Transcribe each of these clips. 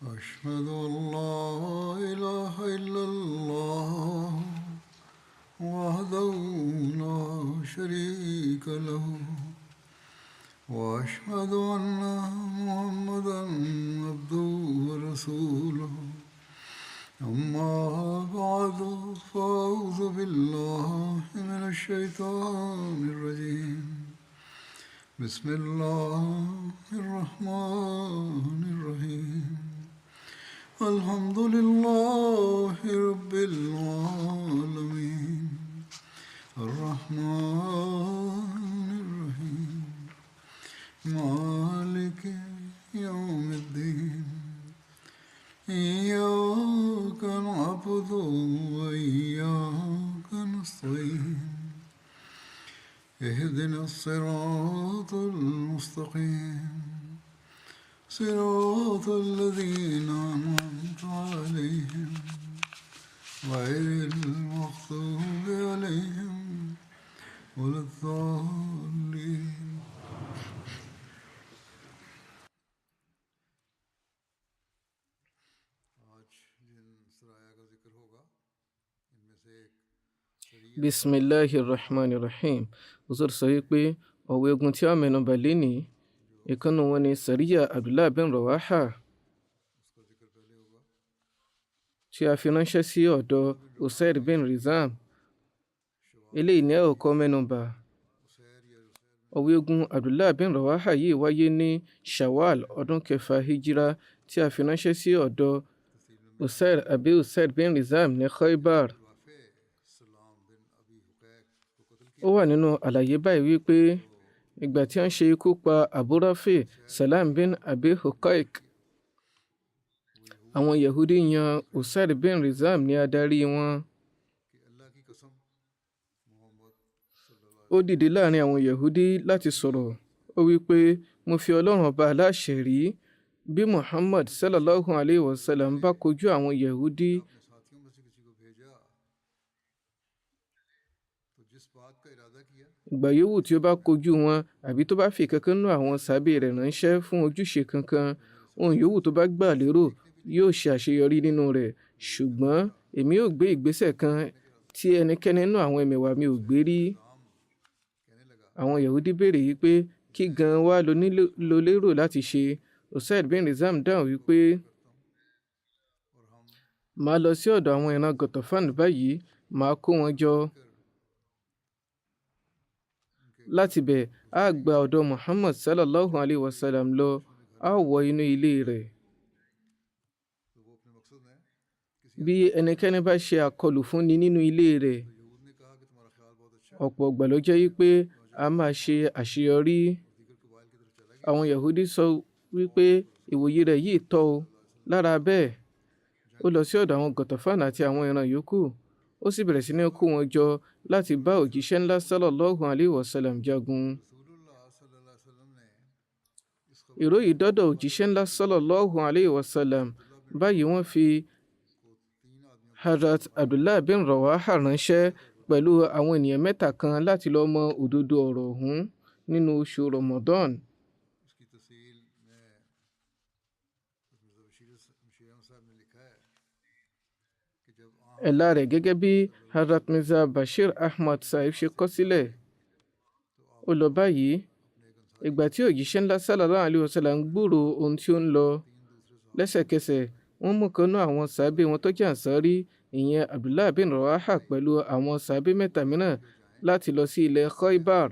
أشهد أن لا إله إلا الله وحده لا شريك له وأشهد أن محمدا عبده ورسوله أما بعد فأعوذ بالله من الشيطان الرجيم بسم الله الرحمن الرحيم الحمد لله رب العالمين الرحمن الرحيم مالك يوم الدين إياك نعبد وإياك نستعين اهدنا الصراط المستقيم صراط الذين أنعمت عليهم غير المغضوب عليهم ولا الضالين Bismillahirrahmanirrahim. Uzur sọ wípé ọ̀wọ́ ogun tí a mẹ́nubà lénìí ìkànnì wọn ni Sariya Abdullah bin Rawaha tí a fi ránṣẹ́ sí ọ̀dọ̀ Usaid bin Rizam. Eléyìí ní ẹ̀kọ́ mẹ́nubà. Ọ̀wọ́ ogun Abdullah bin Rawaha yìí wáyé ní Shawwal ọdún kẹfà Hijira tí a fi ránṣẹ́ sí ọ̀dọ̀ Usaid bin Rizam ní Khaybar. Ó wà nínú àlàyé báyìí wípé ìgbà tí wọ́n ṣe ikú pa Abu Rafi Salam bin Abi Huqaiq, àwọn Yahudi yan Usaid bin Rizam ní adarí wọn. Ó dìde láàrin àwọn Yahudi láti sọ̀rọ̀. Ó wípé, mo fi Ọlọ́run ọba aláṣẹ rí, bí Muhammad sallallahu alayhi wa sallam bá kojú àwọn Yahudi ìgbà yòówù tí ó bá kojú wọn àbí tó bá fi kankan nú àwọn sàábé rẹ̀ ránṣẹ́ fún ojúṣe kankan, ohun yòówù tó bá gbà lérò yóò ṣe àṣeyọrí nínú rẹ̀. Ṣùgbọ́n èmi ò gbé ìgbésẹ̀ kan tí ẹnikẹ́ni nínú àwọn ẹmẹ̀wà mi ò gbé rí. Àwọn Yahudi béèrè wípé kí gan wá lo lérò láti ṣe. Usaid bin Rizam dáhùn wípé, màá lọ sí ọ̀dọ̀ àwọn ìran Ghatafan báyìí, màá kó wọn jọ. Láti bẹ̀ á gba ọ̀dọ̀ Muhammad sallallahu alayhi wa sallam lọ, á wọ inú ilé rẹ̀. Bí ẹnikẹ́ni bá ṣe àkọlù fúnni nínú ilé rẹ̀, ọ̀pọ̀ ìgbà ló jẹ́ wípé a máa ṣe àṣeyọrí. Àwọn Yahudi sọ wípé ìwòye rẹ̀ yìí tọ́ o. Lára bẹ́ẹ̀, ó lọ sí ọ̀dọ̀ àwọn Ghatafan àti àwọn ìran yòókù. Ó sì bẹ̀rẹ̀ sí ní kó wọn jọ láti bá òjíṣẹ́ ńlá sallallahu alayhi wa sallam jagun. Ìró yìí dọ́dọ̀ òjíṣẹ́ ńlá sallallahu alayhi wa sallam. Báyìí wọ́n fi Hazrat Abdullah bin Rawaha ránṣẹ́ pẹ̀lú àwọn ènìyàn mẹ́ta kan láti lọ mọ òdodo ọ̀rọ̀ ọ̀hún nínú oṣù Ramadan. Ẹ̀la rẹ̀ gẹ́gẹ́ bí Hazrat Mirza Bashir Ahmad Sahib ṣe kọ sílẹ̀. Ó lọ báyìí. Ìgbà tí òjíṣẹ́ ńlá sallallahu alayhi wa sallam gbúrò ohun tí ó ń lọ, lẹ́sẹ̀kẹsẹ̀ wọ́n mú kan náà àwọn sàábé wọn tó jẹ́ Ansari, ìyẹn Abdullah bin Rawaha pẹ̀lú àwọn sàábé mẹ́ta mìíràn láti lọ sí ilẹ̀ Khaybar.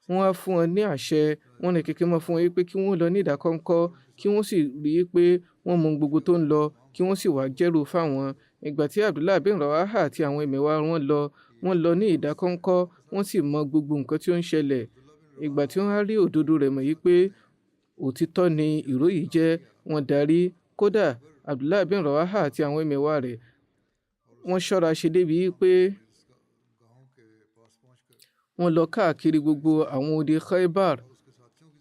Wọ́n á fún wọn ní àṣẹ, wọ́n ní kékeré mọ́ fún wọn wípé kí wọ́n lọ ní ìdákọ́ńkọ́, kí wọ́n sì rí i pé wọ́n mọ gbogbo tó ń lọ, kí wọ́n sì wá jẹ́rù fáwọn. Ìgbà tí Abdullah bin Rawaha àti àwọn ẹmẹ̀wà wọ́n lọ ní ìdákọ́ńkọ́, wọ́n sì mọ gbogbo nǹkan tí ó ń ṣẹlẹ̀. Ìgbà tí wọ́n á rí òdodo rẹ̀ mọ̀ yí pé òtítọ́ ni ìró yìí jẹ́, wọ́n darí. Kódà Abdullah bin Rawaha àti àwọn ẹmẹ̀wà rẹ̀ wọ́n ṣọ́ra ṣe débi pé wọ́n lọ káàkiri gbogbo àwọn odi Khaybar.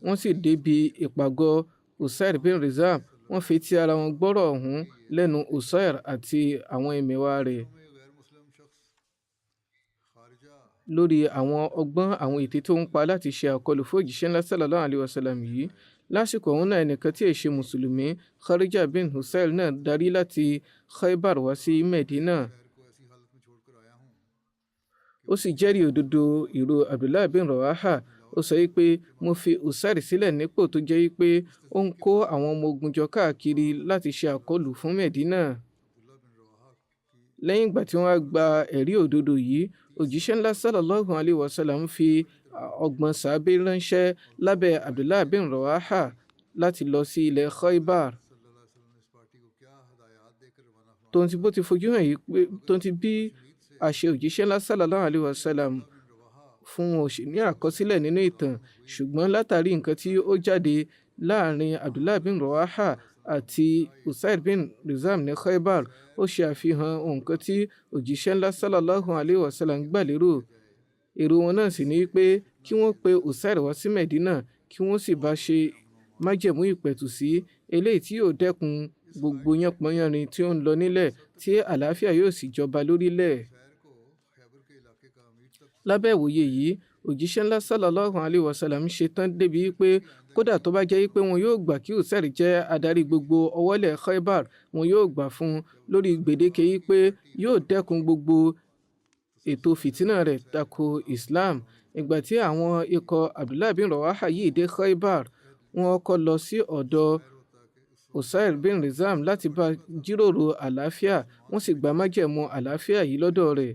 Wọ́n sì débi ìpàgọ́ Usaid bin Rizam. Wọ́n fi ti ara wọn gbọ́rọ̀ ọ̀hún lẹ́nu Usaid àti àwọn ẹmẹ̀wà rẹ̀. lórí àwọn ọgbọ́n àwọn ète tó ń pa láti ṣe àkọlù fún òjíṣẹ́ ńlá sallallahu alaihi wasallam yìí. lásìkò ọ̀hún náà ẹnìkan tí èṣe mùsùlùmí Kharija bin Husayl náà darí láti Khaybar wá sí Medina. Ó sì jẹ́rìí òdodo ìró Abdullah bin Rawaha. Ó sọ pé mo fi Husayl sílẹ̀ nípò tó jẹ́ pé ó ń kó àwọn ọmọ ogun jọ káàkiri láti ṣe àkọlù fún Medina. Lẹ́yìn ìgbà tí wọ́n gba ẹ̀rí òdodo yìí, òjíṣẹ́ ńlá sallallahu alayhi wa sallam fi 30 sàábé ránṣẹ́ lábẹ́ Abdullah bin Rawaha láti lọ sí ilẹ̀ Khaybar. Tóun ti bó ti fojú hàn yìí pé tóun ti bí àṣẹ òjíṣẹ́ ńlá sallallahu alayhi wa sallam fún wọn ò sì ní àkọsílẹ̀ nínú ìtàn, ṣùgbọ́n látàrí nǹkan tí ó jáde láàrin Abdullah bin Rawaha àti Usaid bin Rizam ní Khaybar, ó ṣe àfihàn nǹkan tí òjíṣẹ́ ńlá sallallahu alayhi wa sallam gbà lérò. Èrò wọn náà sì ní pé kí wọ́n pe Usaid wá sí Medina kí wọ́n sì bá ṣe májẹ̀mú ìpẹ̀tù sí eléyìí tí yóò dẹ́kun gbogbo yánpọnyánrin tí ó ń lọ nílẹ̀ tí àlàáfíà yóò sì jọba lórílẹ̀. Lábẹ́ ìwòye yìí, òjíṣẹ́ ńlá sallallahu alayhi wa sallam ṣe tán débi pé kódà tó bá jẹ́ pé wọn yóò gbà kí Usaid jẹ́ adarí gbogbo ọwọ́lẹ̀ Khaybar, wọn yóò gbà fún un lórí gbèdéke yìí pé yóò dẹ́kun gbogbo ètò fìtínà rẹ̀ tako Islam. Ìgbà tí àwọn ikọ̀ Abdullah bin Rawaha yìí dé Khaybar, wọ́n kọ́ lọ sí ọ̀dọ̀ Usaid bin Rizam láti bá jíròrò àlàáfíà, wọ́n sì gba májẹ̀mú àlàáfíà yìí lọ́dọ̀ rẹ̀.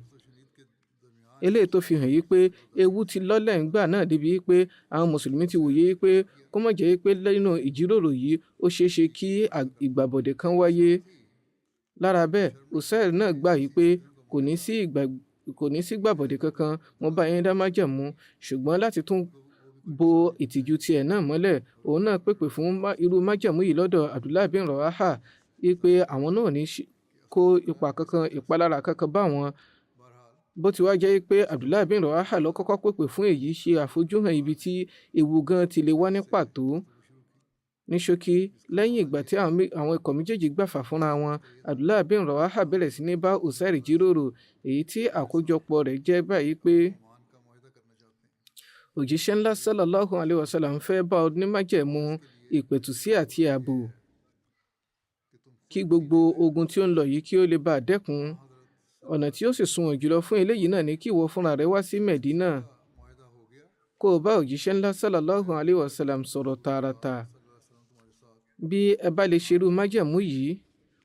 Eléyìí tó fi hàn yí pé ewu ti lọ́lẹ̀ ńgbà náà débi pé àwọn mùsùlùmí ti wòye pé kó má jẹ́ pé nínú ìjíròrò yìí ó ṣeé ṣe kí ìgbàbọ̀dẹ̀ kan wáyé. Lára bẹ́ẹ̀, Usaid náà gbà yí pé kò ní sí gbàbọ̀dẹ̀ kankan, mo bá yín dá májẹ̀mú, ṣùgbọ́n láti tún bo ìtìjú tiẹ̀ náà mọ́lẹ̀, òun náà pèpè fún irú májẹ̀mú yìí lọ́dọ̀ Abdullah bin Rawaha yí pé àwọn náà ní kó ìpalára kankan bá wọn. Bó ti wá jẹ́ pé Abdullah bin Rawaha ló kọ́kọ́ pèpè fún èyí ṣe àfojúhàn ibi tí ewu gan ti lè wá ní pàtó. Ní ṣókí, lẹ́yìn ìgbà tí àwọn ikọ̀ méjèèjì gbàfà fúnra wọn, Abdullah bin Rawaha bẹ̀rẹ̀ sí ní bá Usaid jíròrò, èyí tí àkójọpọ̀ rẹ̀ jẹ́ báyìí pé òjíṣẹ́ ńlá sallallahu alayhi wa sallam fẹ́ bá ọ ní májẹ̀mú ìpẹ̀tùsí àti ààbò kí gbogbo ogun tí ó ń lọ yìí kí ó lè bá dẹ́kun. Ọ̀nà tí ó sì sunwọ̀n jùlọ fún eléyìí náà ni kí ìwọ fúnra rẹ wá sí Medina kó o bá òjíṣẹ́ ńlá sallallahu alayhi wa sallam sọ̀rọ̀ tààràtà. Bí ẹ bá lè ṣerú májẹ̀mú yìí,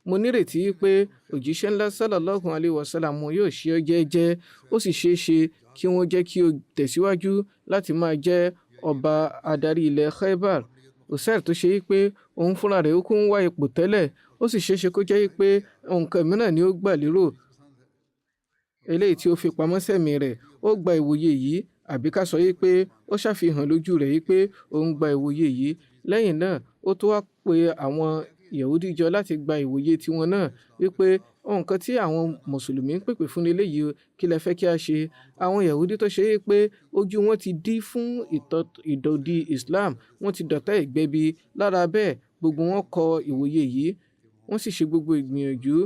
mo nírètí pé òjíṣẹ́ ńlá sallallahu alayhi wa sallam yóò ṣe ọ́ jẹ́ẹ́jẹ́, ó sì ṣeé ṣe kí wọ́n jẹ́ kí o tẹ̀síwájú láti máa jẹ́ ọba adarí ilẹ̀ Khaybar. Usaid tó ṣe pé òun fúnra rẹ̀ ó kún ń wá ipò tẹ́lẹ̀, ó sì ṣeé ṣe kó jẹ́ pé nǹkan mìíràn ni ó gbà lérò eléyìí tí ó fi pamọ́ sẹ́mi rẹ̀. Ó gba ìwòye yìí, àbí ká sọ yìí pé ó ṣàfihàn lójú rẹ̀ yìí pé òun gba ìwòye yìí. Lẹ́yìn náà, ó tó wá pe àwọn Yahudi jọ láti gba ìwòye tiwọn náà wípé nǹkan tí àwọn mùsùlùmí ń pèpè fún eléyìí kí lẹ fẹ́ kí a ṣe. Àwọn Yahudi tó ṣe pé ojú wọn ti dí fún ìdọ̀dí Islam, wọ́n ti dọ̀tá ìgbẹ́bi. Lára bẹ́ẹ̀, gbogbo wọn kọ ìwòye yìí, wọ́n sì ṣe gbogbo ìgbìyànjú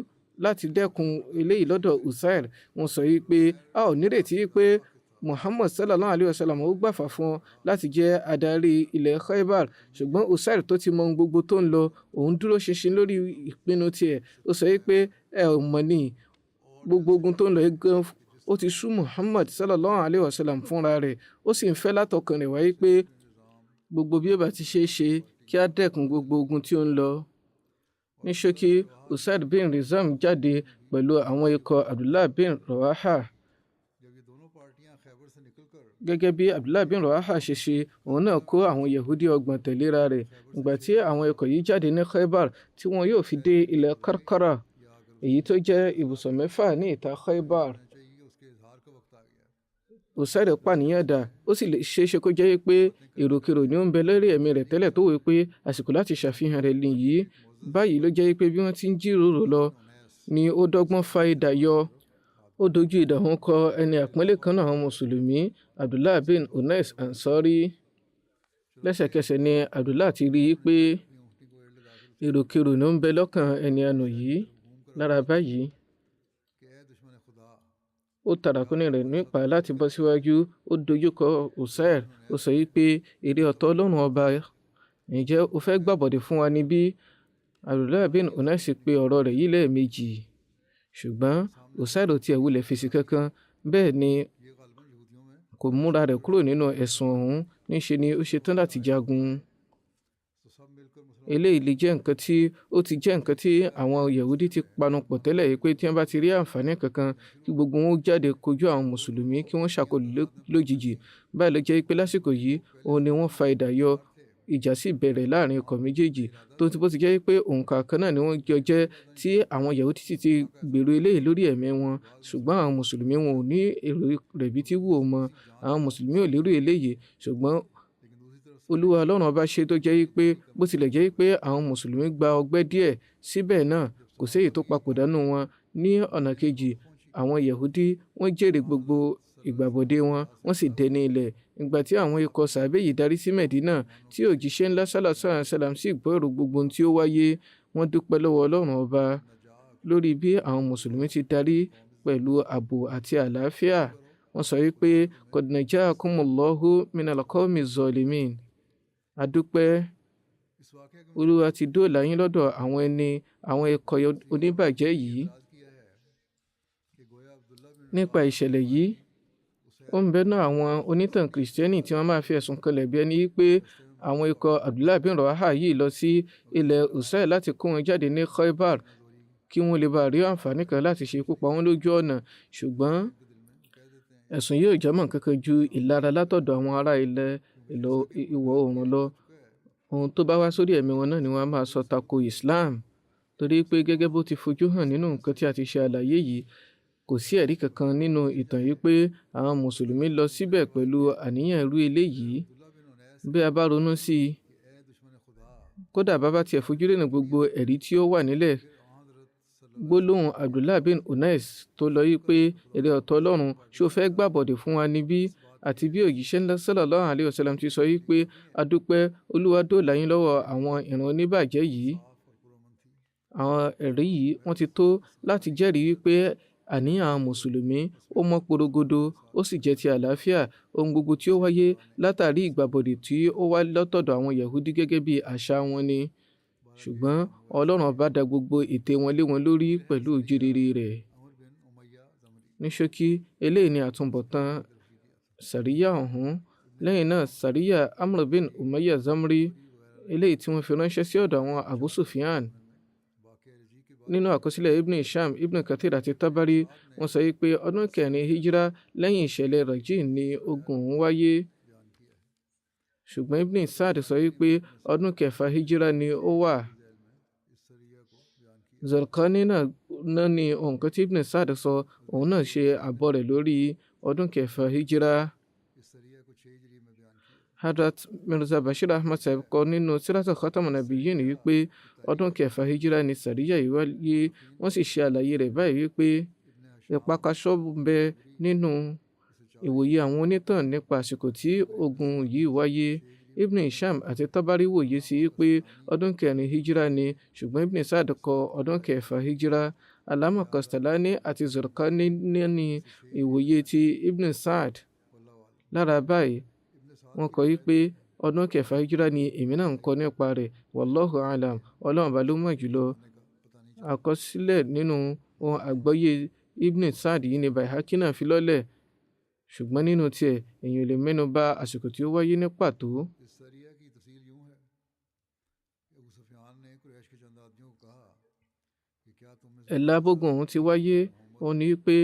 láti dẹ́kun eléyìí lọ́dọ̀ Usaid. Wọ́n sọ yìí pé a ò nírètí pé Muhammad sallallahu alayhi wa sallam ó gbàfà fún ọ láti jẹ́ adarí ilẹ̀ Khaybar, ṣùgbọ́n Usaid tó ti mọ ohun gbogbo tó ń lọ, òun dúró ṣinṣin lórí ìpinnu tiẹ̀. Ó sọ yìí pé ẹ ò mọ̀ ní gbogbo ogun tó ń lọ gan, ó ti sú Muhammad sallallahu alayhi wa sallam fúnra rẹ̀, ó sì ń fẹ́ látọkàn rẹ̀ wáyé pé gbogbo bí ó bá ti ṣe é ṣe kí á dẹ́kun gbogbo ogun tí ó ń lọ. Ní ṣókí, Usaid bin Rizam jáde pẹ̀lú àwọn ikọ̀ Abdullah bin Rawaha. Gẹ́gẹ́ bí Abdullah bin Rawaha ṣe ṣe, òun náà kó àwọn Yahudi 30 tẹ̀léra rẹ̀. Ìgbà tí àwọn ikọ̀ yìí jáde ní Khaybar tí wọn yóò fi dé ilẹ̀ Karkara, èyí tó jẹ́ ibùsọ̀ 6 ní ìta Khaybar, Usaid pàníyàn dà. Ó sì lè ṣeéṣe kó jẹ́ pé èròkèrò ni ó ń bẹ lórí ẹ̀mí rẹ̀ tẹ́lẹ̀ tó wí pé àsìkò láti ṣàfihàn rẹ̀ nìyí. Báyìí ló jẹ́ pé bí wọ́n ti ń jíròrò lọ ni ó dọ́gbọ́n fa idà yọ. Ó dojú idà wọn kọ ẹni àpọ́nlé kan náà àwọn mùsùlùmí, Abdullah bin Unais Ansari. Lẹ́sẹ̀kẹsẹ̀ ni Abdullah ti rí i pé èròkèrò ni ó ń bẹ lọ́kàn ẹni àná yìí. Lára báyìí, ó tàràkùnrin rẹ̀ nípa láti bọ́ síwájú, ó dojúkọ Usaid. Ó sọ yìí pé èrè ọ̀tọ̀ Ọlọ́run ọba ǹjẹ́ o fẹ́ gbàbọ̀dè fún wa níbí? Abdullah bin Unais pe ọ̀rọ̀ rẹ̀ yìí lẹ́ẹ̀mejì, ṣùgbọ́n Usaid ò tiẹ̀ wulẹ̀ fèsì kankan, bẹ́ẹ̀ ni kò múra rẹ̀ kúrò nínú ẹ̀sùn ọ̀hún, níṣe ni ó ṣetán láti jagun. Eléyìí lè jẹ́ nǹkan tí ó ti jẹ́ nǹkan tí àwọn Yahudi ti panupọ̀ tẹ́lẹ̀ yìí pé tí wọ́n bá ti rí àǹfààní kankan kí gbogbo wọn jáde kojú àwọn mùsùlùmí kí wọ́n ṣàkólú lójijì. Báyìí ló jẹ́ pé lásìkò yìí òun ni wọ́n fa idà yọ, ìjà sì bẹ̀rẹ̀ láàrin ikọ̀ méjèèjì, tó ti bó ti jẹ́ pé òǹkà kan náà ni wọ́n jọ jẹ́ tí àwọn Yahudi sì ti gbèrò eléyìí lórí ẹ̀mí wọn, ṣùgbọ́n àwọn mùsùlùmí wọn ò ní èrò rẹ̀ bí tí wù ó mọ. Àwọn mùsùlùmí ò lérò eléyìí, ṣùgbọ́n Olúwa Ọlọ́run ọba ṣe tó jẹ́ pé bó tilẹ̀ jẹ́ pé àwọn mùsùlùmí gba ọgbẹ́ díẹ̀, síbẹ̀ náà kò séyìí tó papòdà nínú wọn. Ní ọ̀nà kejì, àwọn Yahudi wọ́n jèrè gbogbo ìgbàbọ̀dé wọn, wọ́n sì dẹni ilẹ̀. Ìgbà tí àwọn ikọ̀ sàábé yìí darí sí Mẹ̀dínà, tí òjíṣẹ́ ńlá sálàlláhu aláìhí wásálàm sì gbọ́ èrò gbogbo ohun tí ó wáyé, wọ́n dúpẹ́ lọ́wọ́ Ọlọ́run ọba lórí bí àwọn mùsùlùmí ti darí pẹ̀lú ààbò àti àlàáfíà. Wọ́n sọ wípé qad najākumullahu minal qawmi zzālimīn. Adúpẹ́, Olúwa ti dóòlà yín lọ́dọ̀ àwọn ikọ̀ oníbàjẹ́ yìí. Nípa ìṣẹ̀lẹ̀ yìí, ó ń bẹ́nu àwọn onítàn kìrìsìtẹ́nì tí wọ́n máa fi ẹ̀sùn kanlẹ̀ bí ẹni pé àwọn ikọ̀ Abdullah bin Rawaha yìí lọ sí ilẹ̀ Usaid láti kó wọn jáde ní Khaybar kí wọ́n lè bá rí àǹfààní kan láti ṣe ikú pa wọ́n lójú ọ̀nà, ṣùgbọ́n ẹ̀sùn yìí ò jámọ́ kankan ju ìlara látọ̀dọ̀ àwọn ará ilẹ̀ ìwọ̀ oòrùn lọ. Ohun tó bá wá sórí ẹ̀mí wọn náà ni wọ́n á máa sọ tako Islam, torí pé gẹ́gẹ́ bó ti fojú hàn nínú nǹkan tí a ti ṣe àlàyé yìí, kò sí ẹ̀rí kankan nínú ìtàn yìí pé àwọn mùsùlùmí lọ síbẹ̀ pẹ̀lú àníyàn irú eléyìí. Bí a bá ronú sí i, kódà bá tiẹ̀ fojú rénà gbogbo ẹ̀rí tí ó wà nílẹ̀, gbólóhùn Abdullah bin Unais tó lọ yí pé èrè ọ̀tọ̀ Ọlọ́run ṣé o fẹ́ gbàbọ̀dè fún wa níbí, àti bí òjíṣẹ́ ńlá sálàlláhu aláìhí wásálàm ti sọ yí pé adúpẹ́, Olúwa dóòlà yín lọ́wọ́ àwọn ìran oníbàjẹ́ yìí. Àwọn ẹ̀rí yìí wọ́n ti tó láti jẹ́rìí wípé àníyàn àwọn mùsùlùmí ó mọ́ porogodo, ó sì jẹ́ ti àlàáfíà. Ohun gbogbo tí ó wáyé látàrí ìgbàbọ̀dè tí ó wá látọ̀dọ̀ àwọn Yahudi gẹ́gẹ́ bí àṣà wọn ni, ṣùgbọ́n Ọlọ́run bá da gbogbo ète wọn lé wọn lórí pẹ̀lú ojúrere rẹ̀. Ní ṣókí, eléyìí ni àtúbọ̀tán sàríyà ọ̀hún. Lẹ́yìn náà, sàríyà Amr bin Umayya Zamri, eléyìí tí wọ́n fi ránṣẹ́ sí ọ̀dọ̀ àwọn Abu Sufyan. Nínú àkọsílẹ̀ Ibn Hisham, Ibn Kathir àti Tabari, wọ́n sọ pé ọdún kẹrin hijira lẹ́yìn ìṣẹ̀lẹ̀ Rajin ni ogun ọ̀hún wáyé, ṣùgbọ́n Ibn Sa'd sọ pé ọdún kẹfà hijira ni ó wà. Zarqani náà ni nǹkan tí Ibn Sa'd sọ, òun náà ṣe àbọ̀ rẹ̀ lórí ọdún kẹfà hijira. Hadrat Mirza Bashir Ahmad Sahib kọ nínú Siratu Khatamun Nabiyyin wípé ọdún kẹfà hijira ni sàríyà yìí wáyé. Wọ́n sì ṣe àlàyé rẹ̀ báyìí wípé ìpakasọ ń bẹ nínú ìwòye àwọn onítàn nípa àsìkò tí ogun yìí wáyé. Ibn Hisham àti Tabari wòye sí pé ọdún kẹrin hijira ni, ṣùgbọ́n Ibn Sa'd kọ ọdún kẹfà hijira. Alama Kastalani àti Zarqani ní ìwòye ti Ibn Sa'd. Lára báyìí, wọ́n kọ wípé ọdún kẹfà hijira ni èmi náà ń kọ nípa rẹ̀. Wallahu alam, Ọlọ́run bá ló mọ̀ jùlọ. Àkọsílẹ̀ nínú ohun àgbọ́yé Ibn Sa'd yìí ni Baihaqi náà fi lọ́lẹ̀, ṣùgbọ́n nínú tiẹ̀ èèyàn lè mẹ́nu bà àsìkò tí ó wáyé ní pàtó. Ẹ̀lábógun ọ̀hún ti wáyé, ó ní pé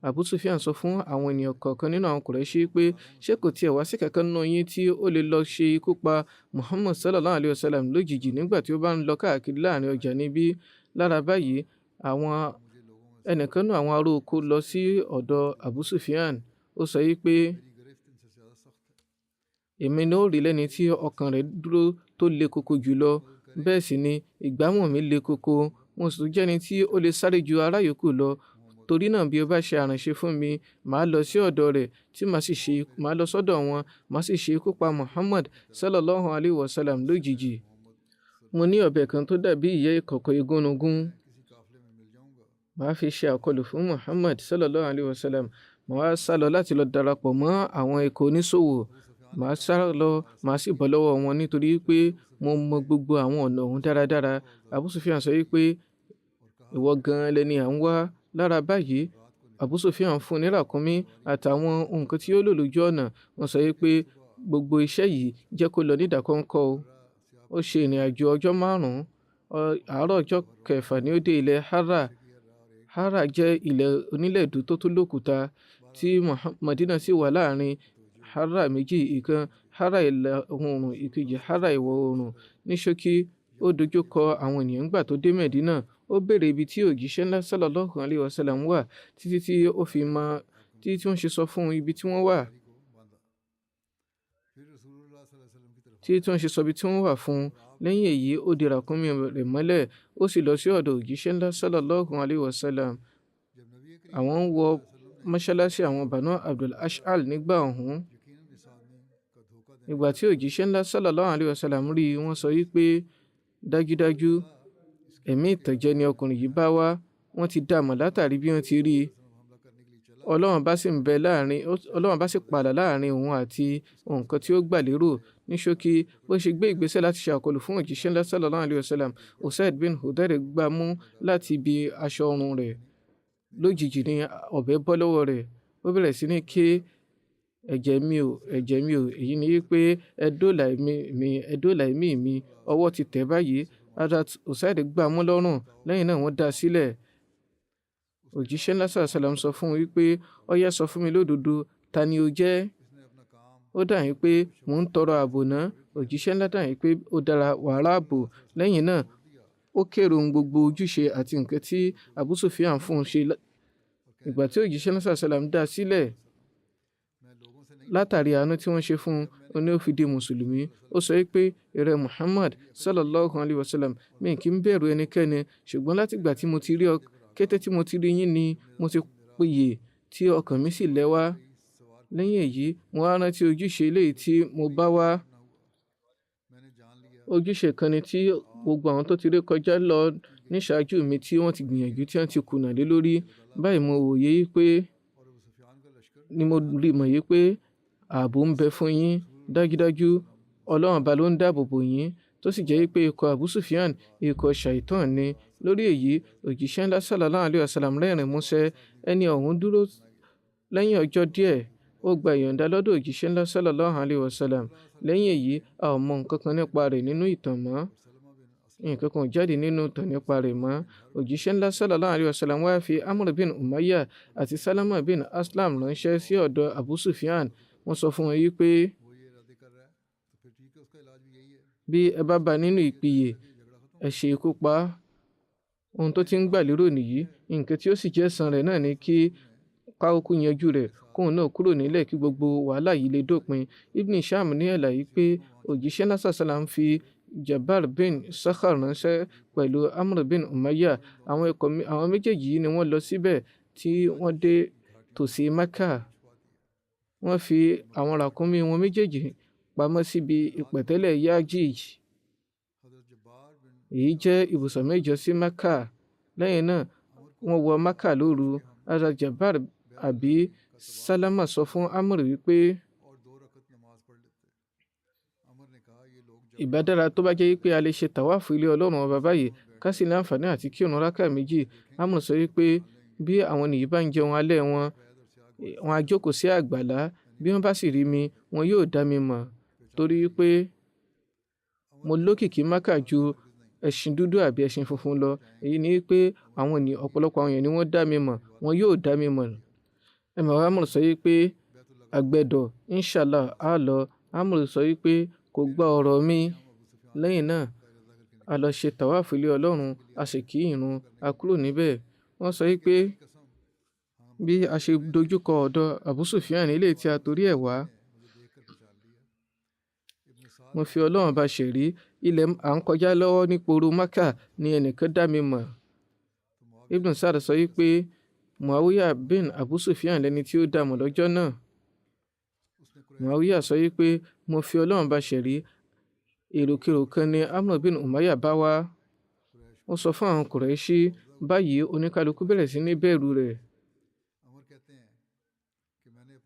Abu Sufyan sọ fún àwọn ènìyàn kọ̀ọ̀kan nínú àwọn Qurayshi pé ṣé kò tiẹ̀ wá sí kankan nínú yín tí ó lè lọ ṣe ikú pa Muhammad sallallahu alayhi wa sallam lójijì nígbà tí ó bá ń lọ káàkiri láàrin ọjà níbí. Lára báyìí, ẹnìkan nínú àwọn ará oko lọ sí ọ̀dọ̀ Abu Sufyan. Ó sọ pé èmi ni ó rí lẹ́ni tí ọkàn rẹ̀ dúró tó le koko jùlọ, bẹ́ẹ̀ sì ni ìgbámọ̀ mi le koko, mo sì tún jẹ́ni tí ó lè sáré ju ará yòókù lọ. Torí náà bí ó bá ṣe àránṣe fún mi, màá lọ sí ọ̀dọ̀ rẹ̀ tí màá lọ sọ́dọ̀ wọn, màá sì ṣe ikú pa Muhammad sallallahu alayhi wa sallam lójijì. Mo ní ọ̀bẹ kan tó dàbí ìyẹ́ ìkọ̀kọ̀ igúnnugún. Màá fi ṣe àkọlù fún Muhammad sallallahu alayhi wa sallam. Màá wá sálọ láti lọ darapọ̀ mọ́ àwọn ikọ̀ oníṣòwò. màá sá lọ, màá sì bọ́ lọ́wọ́ wọn nítorí pé mo mọ gbogbo àwọn ọ̀nà ọ̀hún dáradára. Abu Sufyan sọ wípé ìwọ gan-an lẹni à ń wá. Lára báyìí, Abu Sufyan fún un ní ràkúnmí àtàwọn nǹkan tí ó lò lójú ọ̀nà. Wọ́n sọ wípé gbogbo iṣẹ́ yìí jẹ́ kó lọ ní ìdákọ́ńkọ́ o. Ó ṣe ìrìn àjò ọjọ́ 5. Àárọ̀ ọjọ́ kẹfà ni ó dé ilẹ̀ Hara. Hara jẹ́ ilẹ̀ onílẹ̀dú tó tún lókùúta tí Madina sì wà láàrin Hara méjì, ìkan Hara ìlà oòrùn, ìkejì Hara ìwọ̀ oòrùn. Ní ṣókí, ó dojú kọ àwọn ènìyàn nígbà tó dé Medina. Ó béèrè ibi tí òjíṣẹ́ ńlá sallallahu alayhi wa sallam wà títí tí ó fi mọ títí tí wọ́n ṣe sọ fún ibi tí wọ́n wà. Títí tí wọ́n ṣe sọ ibi tí wọ́n wà fún un. Lẹ́yìn èyí, ó di ràkúnmí rẹ̀ mọ́lẹ̀, ó sì lọ sí ọ̀dọ̀ òjíṣẹ́ ńlá sallallahu alayhi wa sallam. Àwọn ń wọ mọ́ṣáláṣí àwọn Banu Abdul Ash'al nígbà ọ̀hún. Ìgbà tí òjíṣẹ́ ńlá sallallahu alayhi wa sallam rí i, wọ́n sọ wípé dájúdájú ẹ̀mí ìtànjẹ ni ọkùnrin yìí bá wá. Wọ́n ti dá mọ̀ látàrí bí wọ́n ti rí i. Ọlọ́run bá sì pààlà láàrin òun àti nǹkan tí ó gbà lérò. Ní ṣókí, bó ṣe gbé ìgbésẹ̀ láti ṣe àkọlù fún òjíṣẹ́ ńlá sallallahu alayhi wa sallam, Usaid bin Hudayr gbá mú láti ibi aṣọ ọrùn rẹ̀. Lójijì ni ọ̀bẹ bọ́ lọ́wọ́ rẹ̀. Ó bẹ̀rẹ̀ sí ní ké, ẹ̀jẹ̀ mi ò, ẹ̀jẹ̀ mi ò. Èyí ni wípé ẹ dóòlà ẹ̀mí mi. Ọwọ́ ti tẹ̀ báyìí. Hazrat Usaid gbá mú lọ́rùn. Lẹ́yìn náà wọ́n dá a sílẹ̀. Òjíṣẹ́ ńlá sallallahu alayhi wa sallam sọ fún un wípé ó yá sọ fún mi lódodo, ta ni o jẹ́? Ó dáhùn pé mò ń tọrọ ààbò náà. Òjíṣẹ́ ńlá dáhùn pé ó dára, wàrà ààbò. Lẹ́yìn náà ó kérò gbogbo ojúṣe àti nǹkan tí Abu Sufyan fún un ṣe. Ìgbà tí òjíṣẹ́ ńlá sallallahu alayhi wa sallam dá a sílẹ̀ látàrí àánú tí wọ́n ṣe fún un, ó fi di mùsùlùmí. Ó sọ wípé ìrẹ Muhammad sallallahu alayhi wa sallam, mi kì í bẹ̀rù ẹnikẹ́ni, ṣùgbọ́n látìgbà tí mo ti rí ọ, kété tí mo ti rí yín ni mo ti péye tí ọkàn mi sì lẹ́wà. Lẹ́yìn èyí, mo wá rántí ojúṣe eléyìí tí mo bá wá. Ojúṣe kan ni tí gbogbo àwọn tó ti rí kọjá lọ ní ṣáájú mi tí wọ́n ti gbìyànjú tí wọ́n ti kùnà lé lórí. Báyìí mo wòye pé ni mo rí mọ̀ yìí pé ààbò ń bẹ fún yín. Dájúdájú Ọlọ́run bá ló ń dáàbò bò yín, tó sì jẹ́ pé ikọ̀ Abu Sufyan ikọ̀ ṣàìtàn ni. Lórí èyí, òjíṣẹ́ ńlá sallallahu alayhi wa sallam rẹ́rìn músẹ́. Ẹni ọ̀hún dúró. Lẹ́yìn ọjọ́ díẹ̀, ó gba ìyọ̀ǹda lọ́dọ̀ òjíṣẹ́ ńlá sallallahu alayhi wa sallam. Lẹ́yìn èyí, a ò mọ nǹkan kan nípa rẹ̀ nínú ìtàn mọ́. Nǹkan kan ò jáde nínú ìtàn nípa rẹ̀ mọ́. Òjíṣẹ́ ńlá sallallahu alayhi wa sallam wá fi Amr bin Umayyah àti Salama bin Aslam ránṣẹ́ sí ọ̀dọ̀ Abu Sufyan. Wọ́n sọ fún wọn wípé bí ẹ bá bá nínú ìpìyè, ẹ ṣe ikú pa á. Ohun tó ti ń gbà lérò nìyí. Nǹkan tí ó sì jẹ́ ẹ̀san rẹ̀ náà ni kí káókù yanjú rẹ̀, kóun náà kúrò nílẹ̀ kí gbogbo wàhálà yìí lè dópin. Ibn Sham ní àlàyé pé òjíṣẹ́ ńlá sallam fi Jabbar bin Sakhar ránṣẹ́ pẹ̀lú Amr bin Umayyah. Àwọn méjèèjì yìí ni wọ́n lọ síbẹ̀ tí wọ́n dé tòsí Mecca. Wọ́n fi àwọn ràkúnmí wọn méjèèjì pamọ́ síbi ìpẹ̀tẹ́lẹ̀ Yajij. Èyí jẹ́ ibùsọ̀ mẹ́jọ sí Mecca. Lẹ́yìn náà wọ́n wọ Mecca lóru. Hazrat Jabbar àbí Salama sọ fún Amr wípé ìbá dára tó bá jẹ́ wípé a lè ṣe tàwáfù ilé Ọlọ́run ọba báyìí ká sì ní àǹfààní àti kírun rákà méjì. Amr sọ wípé bí àwọn nìyí bá ń jẹun alẹ́ wọn, wọn á jókòó sí àgbàlá. Bí wọ́n bá sì rí mi, wọn yóò dá mi mọ̀, torí pé mo lókìkí Mecca ju ẹṣin dúdú àbí ẹṣin funfun lọ. Èyí ni wípé ọ̀pọ̀lọpọ̀ àwọn èèyàn ni wọ́n dá mi mọ̀, wọn yóò dá mi mọ̀. Amr sọ wípé àgbẹ̀dọ̀ inshallah á lọ. Amr sọ wípé kò gba ọ̀rọ̀ mi. Lẹ́yìn náà a lọ ṣe tàwáfù ilé Ọlọ́run, a sì kí ìrun, a kúrò níbẹ̀. Wọ́n sọ wípé bí a ṣe dojúkọ ọ̀dọ̀ Abu Sufyan ilé tí a torí ẹ̀ wá, mo fi Ọlọ́run bá ṣẹ̀rí, ilẹ̀ à ń kọjá lọ́wọ́ ní poro Mecca ni ẹnìkan dá mi mọ̀. Ibn Sa'd sọ wípé Muawiya bin Abu Sufyan lẹni tí ó dá mọ̀ lọ́jọ́ náà. Muawiya sọ wípé mo fi Ọlọ́run bá ṣẹ̀rí, èròkérò kan ni Amr bin Umayyah bá wá. Ó sọ fún àwọn Quraishi. Báyìí oníkálukú bẹ̀rẹ̀ sí ní bẹ̀rù rẹ̀.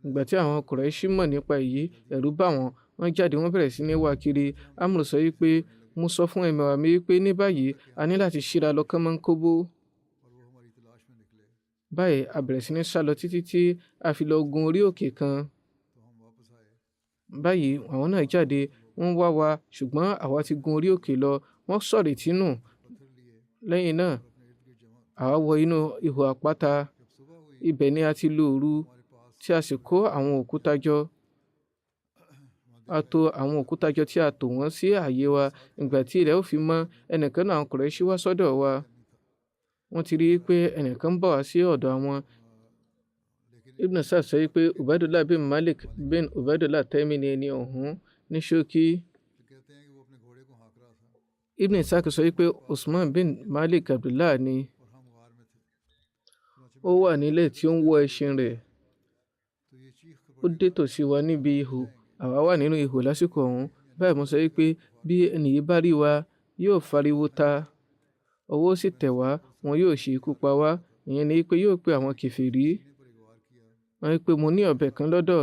Ìgbà tí àwọn Quraishi mọ̀ nípa èyí, ẹ̀rù bá wọn. wọ́n jáde wọ́n bẹ̀rẹ̀ sí ní wá kiri. Amr sọ wípé mo sọ fún ẹmẹ̀wà mi wípé ní báyìí a ní láti ṣíra lọ kánmọ́nkóbó. Báyìí a bẹ̀rẹ̀ sí ní sá lọ títí tí a fi lọ gun orí òkè kan. Báyìí àwọn náà jáde wọ́n wá wa ṣùgbọ́n àwa ti gun orí òkè lọ. Wọ́n sọ̀rètí nù. Lẹ́yìn náà àwa wọ inú ihò àpáta. Ibẹ̀ ni a ti lo òru tí a sì kó àwọn òkúta jọ. A tò àwọn òkúta jọ tí a tò wọ́n sí ààyè wa. Ìgbà tí ilẹ̀ ó fi mọ́ ẹnìkan náà Kùrẹ́ṣì wá sọ́dọ̀ wa. Wọ́n ti rí i pé ẹnìkan ń bọ̀ wá sí ọ̀dọ̀ àwọn. Ibn Sa'd sọ wípé Ubaydullah bin Malik bin Ubaydullah Taymi ni ẹni ọ̀hún ní ṣókí. Ibn Sa'd sọ wípé Usman bin Malik Abdullah ni. Ó wà nílẹ̀ tí ó ń wọ́ ẹṣin rẹ̀. Ó dé tòsí wa níbi ihò. Àwa wà nínú ihò lásìkò ọ̀hún. Báyìí mo sọ wípé bí ẹni yìí bá rí wa yóò fariwo ta. Ọwọ́ sì tẹ̀ wá wọn yóò ṣe ikú pa wá. Ìyẹn ni wípé yóò pe àwọn kèfèrí. Wọ́n wípé mo ní ọ̀bẹ kan lọ́dọ̀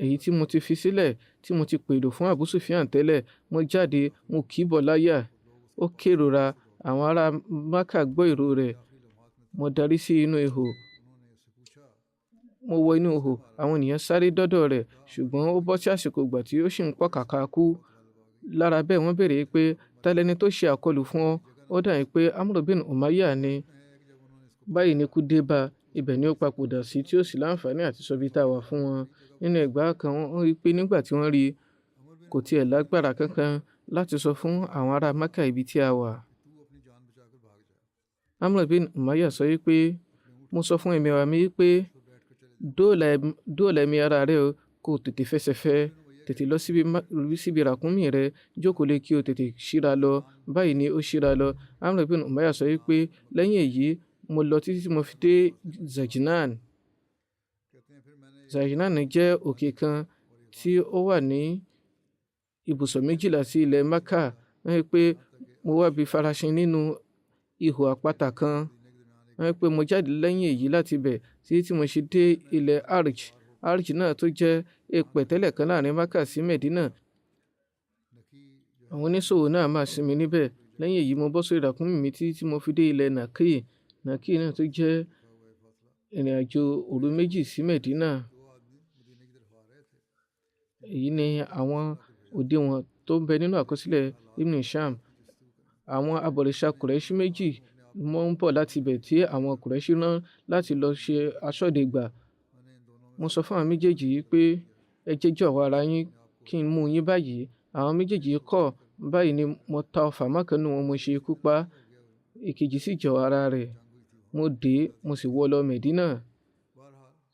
èyí tí mo ti fi sílẹ̀ tí mo ti pèlò fún Abu Sufyan tẹ́lẹ̀. Mo jáde mo kì í bọ̀ láyà. Ó kérora. Àwọn ará Mákà gbọ́ ìró rẹ̀. Mo darí sí inú ihò. Mo wọ inú ihò. Àwọn ènìyàn sáré dọ́dọ̀ rẹ̀ ṣùgbọ́n ó bọ́ sí àsìkò ìgbà tí ó sì ń pọ̀ kàkà kú. Lára bẹ́ẹ̀ wọ́n béèrè pé ta lẹni tó ṣe àkọlù fún ọ? Ó dàbí pé Amr bin Umayyah ni. Báyìí ni ikú dé bá. Ibẹ̀ ni ó papòdà sí tí ó sì láǹfààní àti sọ bí tá a wà fún wọn. Nínú ẹgbàá kan wọ́n rí i pé nígbà tí wọ́n rí i kò tiẹ̀ lágbára kankan láti sọ fún àwọn ará Mákà ibi tí a wà. Amr bin Umayyah sọ wípé mo sọ fún ẹmẹ̀wà mi wípé dóòlà ẹ̀mí ara rẹ o kó tètè fẹsẹ̀ fẹ́ tètè lọ síbi ràkúnmí rẹ jókòó lé kí o tètè ṣíra lọ. Báyìí ni ó ṣíra lọ. Amr bin Umayyah sọ wípé lẹ́yìn èyí mo lọ títí tí mo fi dé Zajnan. Zajnan jẹ́ òkè kan tí ó wà ní ibùsọ̀ 12 sí ilẹ̀ Mákà. Wọ́n wí pé mo wá bí farasin nínú ihò àpáta kan. Wọ́n wí pé mo jáde lẹ́yìn èyí láti bẹ̀ títí tí mo ṣe dé ilẹ̀ Arj. Arj náà tó jẹ́ pẹ̀tẹ́lẹ̀ kan láàrin Mákà sí Mẹ̀dínà. Àwọn oníṣòwò náà máa sinmi níbẹ̀. Lẹ́yìn èyí mo bọ́ sórí ràkúnmí mi títí tí mo fi dé ilẹ̀ Nàkí. Nàkí náà tó jẹ́ ìrìn àjò òru 2 sí Mẹ̀dínà. Èyí ni àwọn òdiwọ̀n tó ń bẹ nínú àkọsílẹ̀ Ibn Hisham. Àwọn abọ̀rìṣà Kùrẹ́ṣì méjì wọ́n ń bọ̀ láti ibẹ̀ tí àwọn Kùrẹ́ṣì rán láti lọ ṣe aṣọ́degbà. Mo sọ fún àwọn méjèèjì yìí pé ẹ jẹ́ jọ̀wọ́ ara yín kí n mú yín báyìí. Àwọn méjèèjì kọ̀. Báyìí ni mo ta ọfà mọ́kànnù wọn mo ṣe ikú pa. Ìkejì sì jọ̀wọ́ ara rẹ̀. Mo dé mo sì wọ́ lọ Mẹ̀dínà.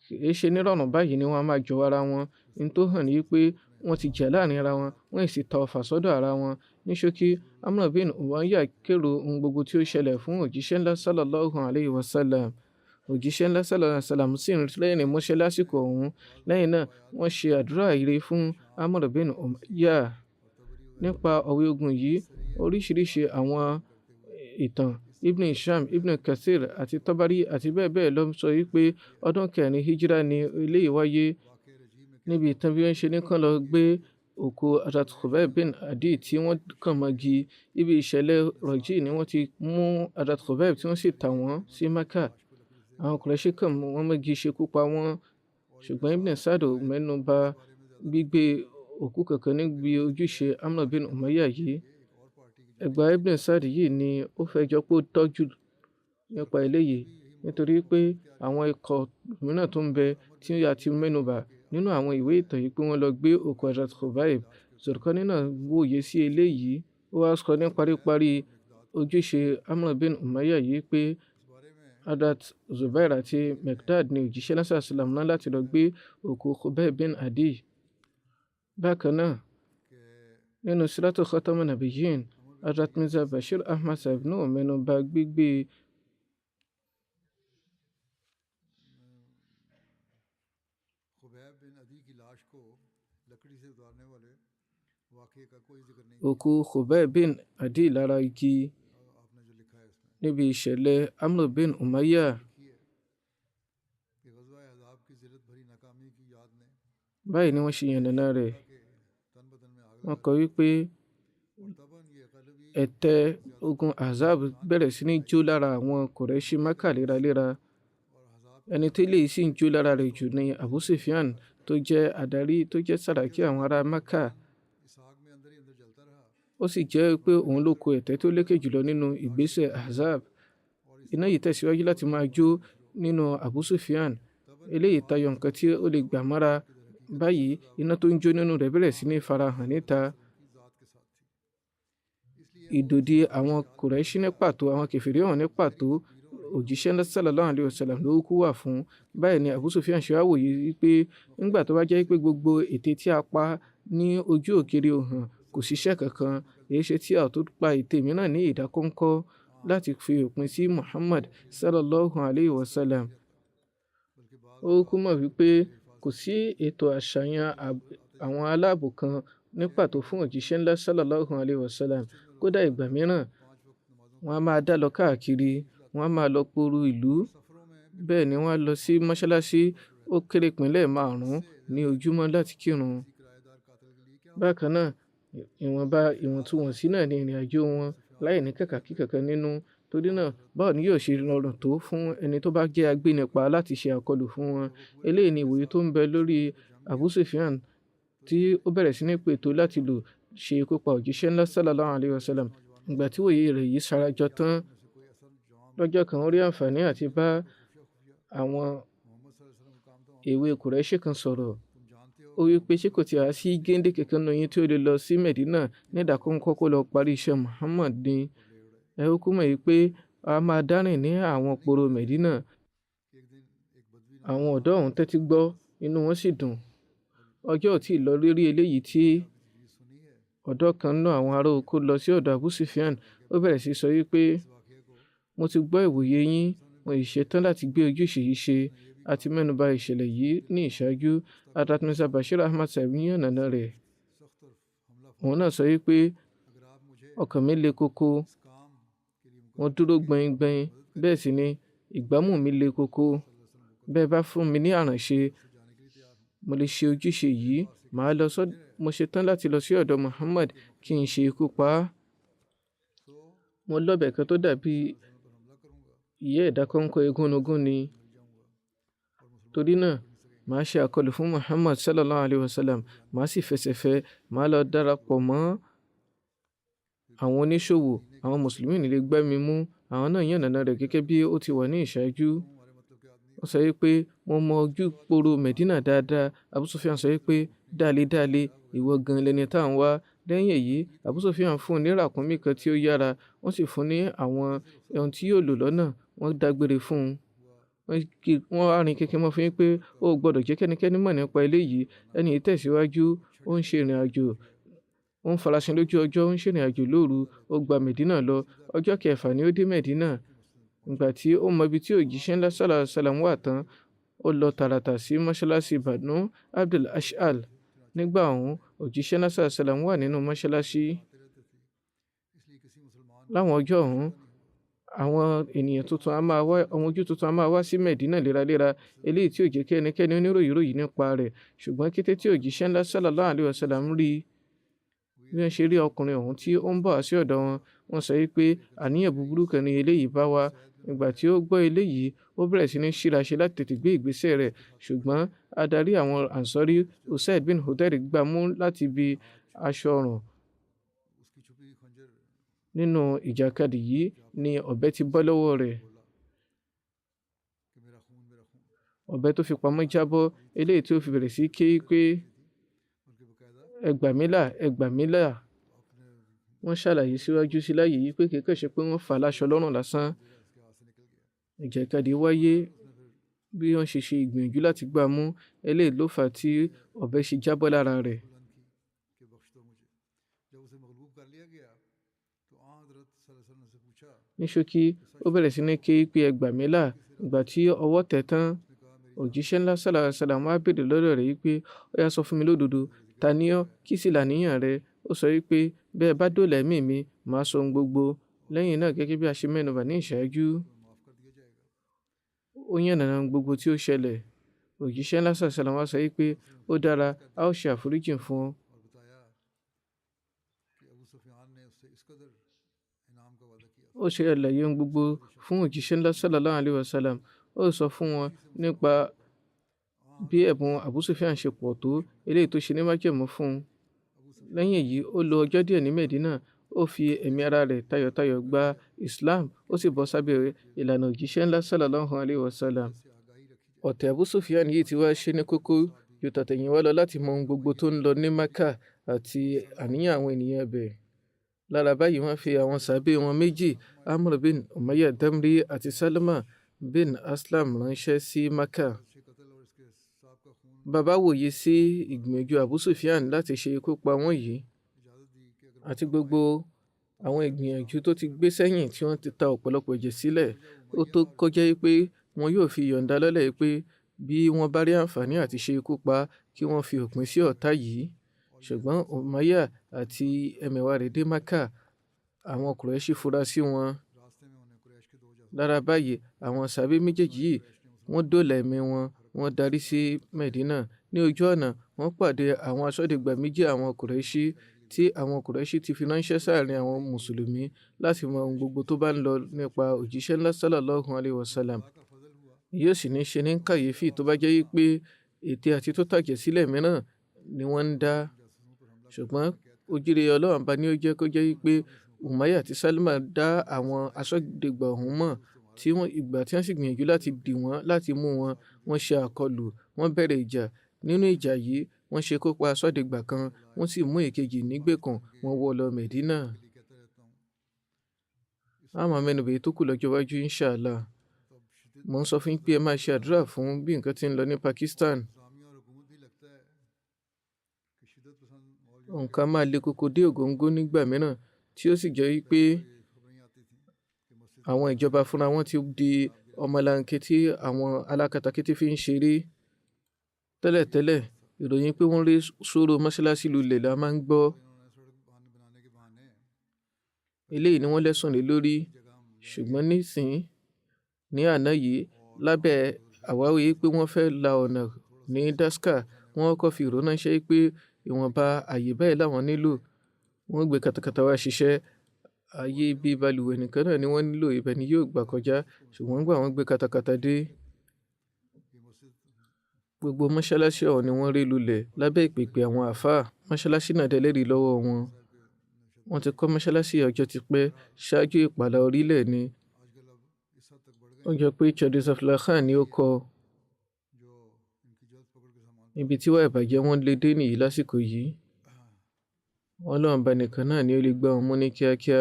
Kìí ṣe nírọ̀rùn báyìí ni wọ́n á máa jọ̀wọ́ ara wọn. Ní tó hàn ní wípé wọ́n ti jà láàrin ara wọn wọ́n sì ta ọfà sọ́dọ̀ ara wọn. Ní ṣókí Amr bin Umayyah kérò ohun gbogbo tí ó ṣẹlẹ̀ fún òjíṣẹ́ ńlá sallallahu alayhi wa sallam. Òjíṣẹ́ ńlá sallallahu alayhi wa sallam sì ń rẹ́rìn músẹ́ lásìkò ọ̀hún. Lẹ́yìn náà wọ́n ṣe àdúrà ire fún Amr bin Umayyah. Nípa ọ̀wẹ́ ogun yìí oríṣiríṣi àwọn ìtàn Ibn Hisham, Ibn Kathir àti Tabari àti bẹ́ẹ̀ bẹ́ẹ̀ lọ sọ wípé ọdún 4 hijira ni eléyìí wáyé. Níbi ìtàn bí wọ́n ṣe ní kán lọ gbé òkú Hazrat Khubayb bin Adi tí wọ́n kàn mọ́gi. Ibi ìṣẹ̀lẹ̀ rọ̀jí ni wọ́n ti mú Hazrat Khubayb tí wọ́n sì tà wọ́n sí Mákà. Àwọn Kùrẹ́ṣì kàn mú wọn mọ́gi ṣekú pa wọ́n. Ṣùgbọ́n Ibn Sa'd mẹ́nu bà gbígbé òkú kankan níbi ojúṣe Amr bin Umayyah yìí. Ẹgbà Ibn Sa'd yìí ni ó fẹ́ jọ pé ó tọ́jú nípa eléyìí nítorí pé àwọn ikọ̀ mìíràn tó ń bẹ tí a ti mẹ́nu bà nínú àwọn ìwé ìtàn yìí pé wọ́n lọ gbé òkú Hazrat Khubayb. Zurqani náà wòye sí eléyìí. Ó wá sọ ní paríparí ojúṣe Amr bin Umayyah yìí pé Hazrat Zubair àti Miqdad ni òjíṣẹ́ lásán islam náà láti lọ gbé òkú Khubayb bin Adi. Bákan náà nínú Siratu Khatamun Nabiyyin Hazrat Mirza Bashir Ahmad Sahib náà mẹ́nu bà gbígbé òkú Khubayb bin Adi lára igi níbi ìṣẹ̀lẹ̀ Amr bin Umayyah. Báyìí ni wọ́n ṣe yànnàná rẹ̀. wọ́n kọ wípé ẹ̀tẹ̀ ogun Ahzab bẹ̀rẹ̀ sí ní jó lára àwọn Kùrẹ́ṣì Mákà léraléra. Ẹni tí eléyìí sì ń jó lára rẹ̀ jù ni Abu Sufyan tó jẹ́ adarí tó jẹ́ sàràkí àwọn ará Mákà. Ó sì jẹ́ pé òun ló kó ẹ̀tẹ̀ tó lékè jùlọ nínú ìgbésẹ̀ Ahzab. Iná yìí tẹ̀síwájú láti máa jó nínú Abu Sufyan. Eléyìí tayọ nǹkan tí ó lè gbà mára. Báyìí iná tó ń jó nínú rẹ̀ bẹ̀rẹ̀ sí ní farahàn níta. Ìdòdì àwọn Kùrẹ́ṣì ní pàtó, àwọn kèfèrí ọ̀hún ní pàtó, òjíṣẹ́ ńlá sallallahu alaihi wasallam ló kú wà fún. Báyìí ni Abu Sufyan ṣe wá wòye wípé nígbà tó bá jẹ́ pé gbogbo ète tí a pa ní ojú òkèrè òhàn kò ṣiṣẹ́ kankan, èyí ṣe tí a tó pa ète mìíràn ní ìdákọ́ńkọ́ láti fi òpin sí Muhammad sallallahu alaihi wasallam. Ó kú mọ̀ wípé kò sí ètò àṣàyàn àwọn aláàbò kan ní pàtó fún òjíṣẹ́ ńlá sallallahu alaihi wasallam. Kódà ìgbà mìíràn wọ́n á máa dá lọ káàkiri, wọ́n á máa lọ poru ìlú. Bẹ́ẹ̀ ni wọ́n á lọ sí mọ́ṣáláṣí ó kéré pínlẹ̀ 5 ní ojúmọ́ láti kírun. Bákan náà ìwọ̀ntúnwọ̀nsí náà ni ìrìn àjò wọn láì ní kàkàkí kankan nínú. Torí náà báwo ni yóò ṣe rọrùn tó fún ẹni tó bá jẹ́ agbénipa láti ṣe àkọlù fún wọn. Eléyìí ni ìwòye tó ń bẹ lórí Abu Sufyan tí ó bẹ̀rẹ̀ sí ní pètò láti lò ṣe ikú pa òjíṣẹ́ ńlá sallallahu alaihi wasallam. Ìgbà tí òye rẹ̀ yìí sarajọ tán, lọ́jọ́ kan ó rí àǹfààní àti bá àwọn èwe Kùrẹ́ṣì kan sọ̀rọ̀. Ó wí pé ṣé kò tí a sí géńdé kankan nínú yín tí ó lè lọ sí Mẹ̀dínà ní ìdákọ́ńkọ́ kó lọ parí iṣẹ́ Muhammad ni. Ẹ ó kú mọ̀ yìí pé a máa dárìn ní àwọn poro Mẹ̀dínà. Àwọn ọ̀dọ́ ọ̀hún tẹ́tí gbọ́, inú wọn sì dùn. Ọjọ́ ò tí ì lọ rírí eléyìí tí ọ̀dọ́ kan náà àwọn ará oko lọ sí ọ̀dọ̀ Abu Sufyan. Ó bẹ̀rẹ̀ sí sọ wípé mo ti gbọ́ ìwòye yín, mo ì ṣetán láti gbé ojúṣe yìí ṣe. A ti mẹ́nuba ìṣẹ̀lẹ̀ yìí ní ìṣáájú. Hazrat Mirza Bashir Ahmad Sahib yànnàná rẹ̀. Òun náà sọ wípé ọkàn mi le koko, mo dúró gbọ̀nyìngbọ̀nyìn, bẹ́ẹ̀ sì ni ìgbámú mi le koko. Bẹ́ẹ̀ bá fún mi ní àránṣe, mo lè ṣe ojúṣe yìí. Mo ṣetán láti lọ sí ọ̀dọ̀ Muhammad kí n ṣe ikú pa á. Mo lọ́bẹ̀ kan tó dàbí ìyẹ́ ìdákọ́ńkọ́ egúnnugún ni. Torí náà màá ṣe àkọlù fún Muhammad sallallahu alaihi wasallam. Màá sì fẹsẹ̀fẹ́, màá lọ darapọ̀ mọ́ àwọn oníṣòwò. Àwọn Mùsùlùmí ò ní lè gbá mi mú. Àwọn náà yànnàná rẹ̀ gẹ́gẹ́ bí ó ti wà ní ìṣáájú. Ó sọ wípé mo mọ ojú poro Mẹ̀dínà dáadáa. Abu Sufyan sọ wípé dále ìwọ gan lẹni tá à ń wá. Lẹ́yìn èyí Abu Sufyan fún un ní ràkúnmí kan tí ó yára. Wọ́n sì fún un ní àwọn ohun tí yóò lò lọ́nà. Wọ́n dágbére fún un. Wọ́n á rìn kékeré mọ́ fún yín pé ó gbọ́dọ̀ jẹ́ kẹ́nikẹ́ni mọ̀ nípa eléyìí. Ẹni yìí tẹ̀síwájú, ó ń ṣe ìrìn àjò, ó ń farasin lójú ọjọ́, ó ń ṣe ìrìn àjò lóru. Ó gba Mẹ̀dínà lọ. Ọjọ́ kẹfà ni ó dé Mẹ̀dínà. Ìgbà tí ó mọ ibi tí òjíṣẹ́ ńlá sallallahu alaihi wasallam wà tán, ó lọ tààràtà sí mọ́ṣáláṣí Banu Abdul Ash'al. Nígbà ọ̀hún òjíṣẹ́ ńlá sallallahu alaihi wasallam wà nínú mọ́ṣáláṣí. Láwọn ọjọ́ ọ̀hún àwọn ènìyàn tuntun àwọn ojú tuntun a máa wá sí Mẹ̀dínà léraléra. Eléyìí tí ò jẹ́ kí ẹnikẹ́ni oníròyìn nípa rẹ̀. Ṣùgbọ́n kété tí òjíṣẹ́ ńlá sallallahu alaihi wasallam rí bí wọ́n ṣe rí ọkùnrin ọ̀hún tí ó ń bọ̀ wá sí ọ̀dọ̀ wọn, wọ́n sọ wípé àníyàn búburú kan ni eléyìí bá wá. Ìgbà tí ó gbọ́ eléyìí, ó bẹ̀rẹ̀ sí ní ṣíraṣe láti tètè gbé ìgbésẹ̀ rẹ̀. Ṣùgbọ́n adarí àwọn Ansari Usaid bin Hudayr gbá mú láti ibi aṣọ ọrùn. Nínú ìjàkadì yìí ni ọ̀bẹ ti bọ́ lọ́wọ́ rẹ̀. Ọ̀bẹ tó fi pamọ́ jábọ́. Eléyìí tí ó fi bẹ̀rẹ̀ sí ké pé ẹ gbà mí là, ẹ gbà mí là. Wọ́n ṣàlàyé síwájú sí láyé yìí pé kì í ṣe pé wọ́n fà á láṣọ lọ́rùn lásán. Ìjàkadì wáyé bí wọ́n ṣe ìgbìyànjú láti gbá mú. Eléyìí ló fà á tí ọ̀bẹ ṣe jábọ́ lára rẹ̀. Ní ṣókí ó bẹ̀rẹ̀ sí ní ké pé ẹ gbà mí là. Ìgbà tí ọwọ́ tẹ̀ tán, òjíṣẹ́ ńlá sallallahu alaihi wasallam wá béèrè lọ́dọ̀ rẹ̀ wípé ó yá sọ fún mi lódodo, ta ni ọ́, kí sì làníyàn rẹ? Ó sọ wípé bẹ́ẹ̀ bá dóòlà ẹ̀mí mi, màá sọ ohun gbogbo. Lẹ́yìn náà gẹ́gẹ́ bí a ṣe mẹ́nubà ní ìṣáájú, ó yànnàná gbogbo tí ó ṣẹlẹ̀. Òjíṣẹ́ ńlá sallallahu alaihi wasallam wá sọ wípé ó dára, a ó ṣe àforíjì fún ọ. ó ṣe àlàyé ohun gbogbo fún òjíṣẹ́ ńlá sallallahu alayhi wa sallam. Ó sọ fún wọn nípa bí ẹ̀bùn Abu Sufyan ṣe pọ̀ tó, eléyìí tó ṣe ní májẹ̀mú fún un. Lẹ́yìn èyí ó lo ọjọ́ díẹ̀ ní Medina, ó fi ẹ̀mí ara rẹ̀ tayọ̀tayọ̀ gba Islam, ó sì bọ́ sábẹ́ ìlànà òjíṣẹ́ ńlá sallallahu alayhi wa sallam. Ọ̀tẹ̀ Abu Sufyan yìí ti wá ṣe ní kókó ju tàtẹ̀yìnwá lọ láti mọ ohun gbogbo tó ń lọ ní Maka àti àníyàn àwọn ènìyàn ibẹ̀. Lára báyìí wọ́n fi àwọn sàábé wọn méjì, Amr bin Umayya Damri àti Salama bin Aslam, ránṣẹ́ sí Maka. Bàbá wòye sí ìgbìyànjú Abu Sufyan láti ṣe ikú pa wọ́n yìí àti gbogbo àwọn ìgbìyànjú tó ti gbé sẹ́yìn tí wọ́n ti ta ọ̀pọ̀lọpọ̀ ẹ̀jẹ̀ sílẹ̀. Ó tó kọjá pé wọn yóò fi yọ̀ǹda lọ́lẹ̀ pé bí wọ́n bá rí àǹfààní àti ṣe ikú pa kí wọ́n fi òpin sí ọ̀tá yìí. Ṣùgbọ́n Umayya àti ẹmẹ̀wà rẹ̀ dé Maka, àwọn Qurayshi fura sí wọn. Lára báyìí àwọn sàábé méjèèjì yìí wọ́n dóòlà ẹ̀mí wọn, wọ́n darí sí Medina. Ní ojú ọ̀nà wọ́n pàdé àwọn aṣọ́dẹ̀gbà méjì àwọn Qurayshi tí àwọn Qurayshi ti fi ránṣẹ́ sáàrin àwọn mùsùlùmí láti mọ ohun gbogbo tó bá ń lọ nípa òjíṣẹ́ ńlá sallallahu alayhi wa sallam. Yóò sì ní ṣe ní kàyéfì tó bá jẹ́ pé ète àti tó tàjẹ̀ sílẹ̀ mìíràn ni wọ́n ń dá. Ṣùgbọ́n ojúre Ọlọ́run bá ní ó jẹ́ kó jẹ́ pé Umayya àti Salma dá àwọn aṣọ́dẹ̀gbà ọ̀hún mọ̀ tí ìgbà tí wọ́n sì gbìyànjú láti dì wọ́n láti mú wọn, wọ́n ṣe àkọlù, wọ́n bẹ̀rẹ̀ ìjà. Nínú ìjà yìí wọ́n ṣe kó pa aṣọ́dẹ̀gbà kan, wọ́n sì mú èkejì nígbèkùn, wọ́n wọ́ lọ Medina. A máa mẹ́nubà èyí tó kù lọ́jọ́ iwájú inshallah. Mo ń sọ fún yín pé ẹ máa ṣe àdúrà fún bí nǹkan ti ń lọ ní Pakistan. Nǹkan máa le koko dé ògóńgó nígbà mìíràn tí ó sì jẹ́ pé àwọn ìjọba fúnra wọn ti di ọmọlanke tí àwọn alákatakítí fi ń ṣeré. Tẹ́lẹ̀tẹ́lẹ̀ ìròyìn pé wọ́n rí sóró mọ́ṣáláṣí lulẹ̀ la máa ń gbọ́. Eléyìí ni wọ́n lẹ́sùn lé lórí. Ṣùgbọ́n nísìnyí ní àná yìí lábẹ́ àwáwí pé wọ́n fẹ́ la ọ̀nà ní Daska, wọ́n kọ́ fi ìró ránṣẹ́ pé ìwọ̀nba àyè báyìí làwọn nílò. Wọ́n gbé katakata wá ṣiṣẹ́. Ààyè ibi balùwẹ̀ nìkan náà ni wọ́n nílò, ibẹ̀ ni yóò gbà kọjá. Ṣùgbọ́n nígbà wọ́n gbé katakata dé, gbogbo mọ́ṣáláṣí ọ̀hún ni wọ́n ré lulẹ̀ lábẹ́ ìpèpè àwọn àfáà. Mọ́ṣáláṣí náà dẹ́lẹ́rìí lọ́wọ́ wọn. Wọ́n ti kọ́ mọ́ṣáláṣí ọjọ́ ti pẹ́ ṣáájú ìpàlà orílẹ̀ ni. Ó jọ pé Chaudhry Zafar Khan ni ó kọ́. Ibi tí wà ìbàjẹ́ wọn lè dé nìyí lásìkò yìí. Ọlọ́run bá nìkan náà ni ó lè gbá wọn mú ní kíákíá.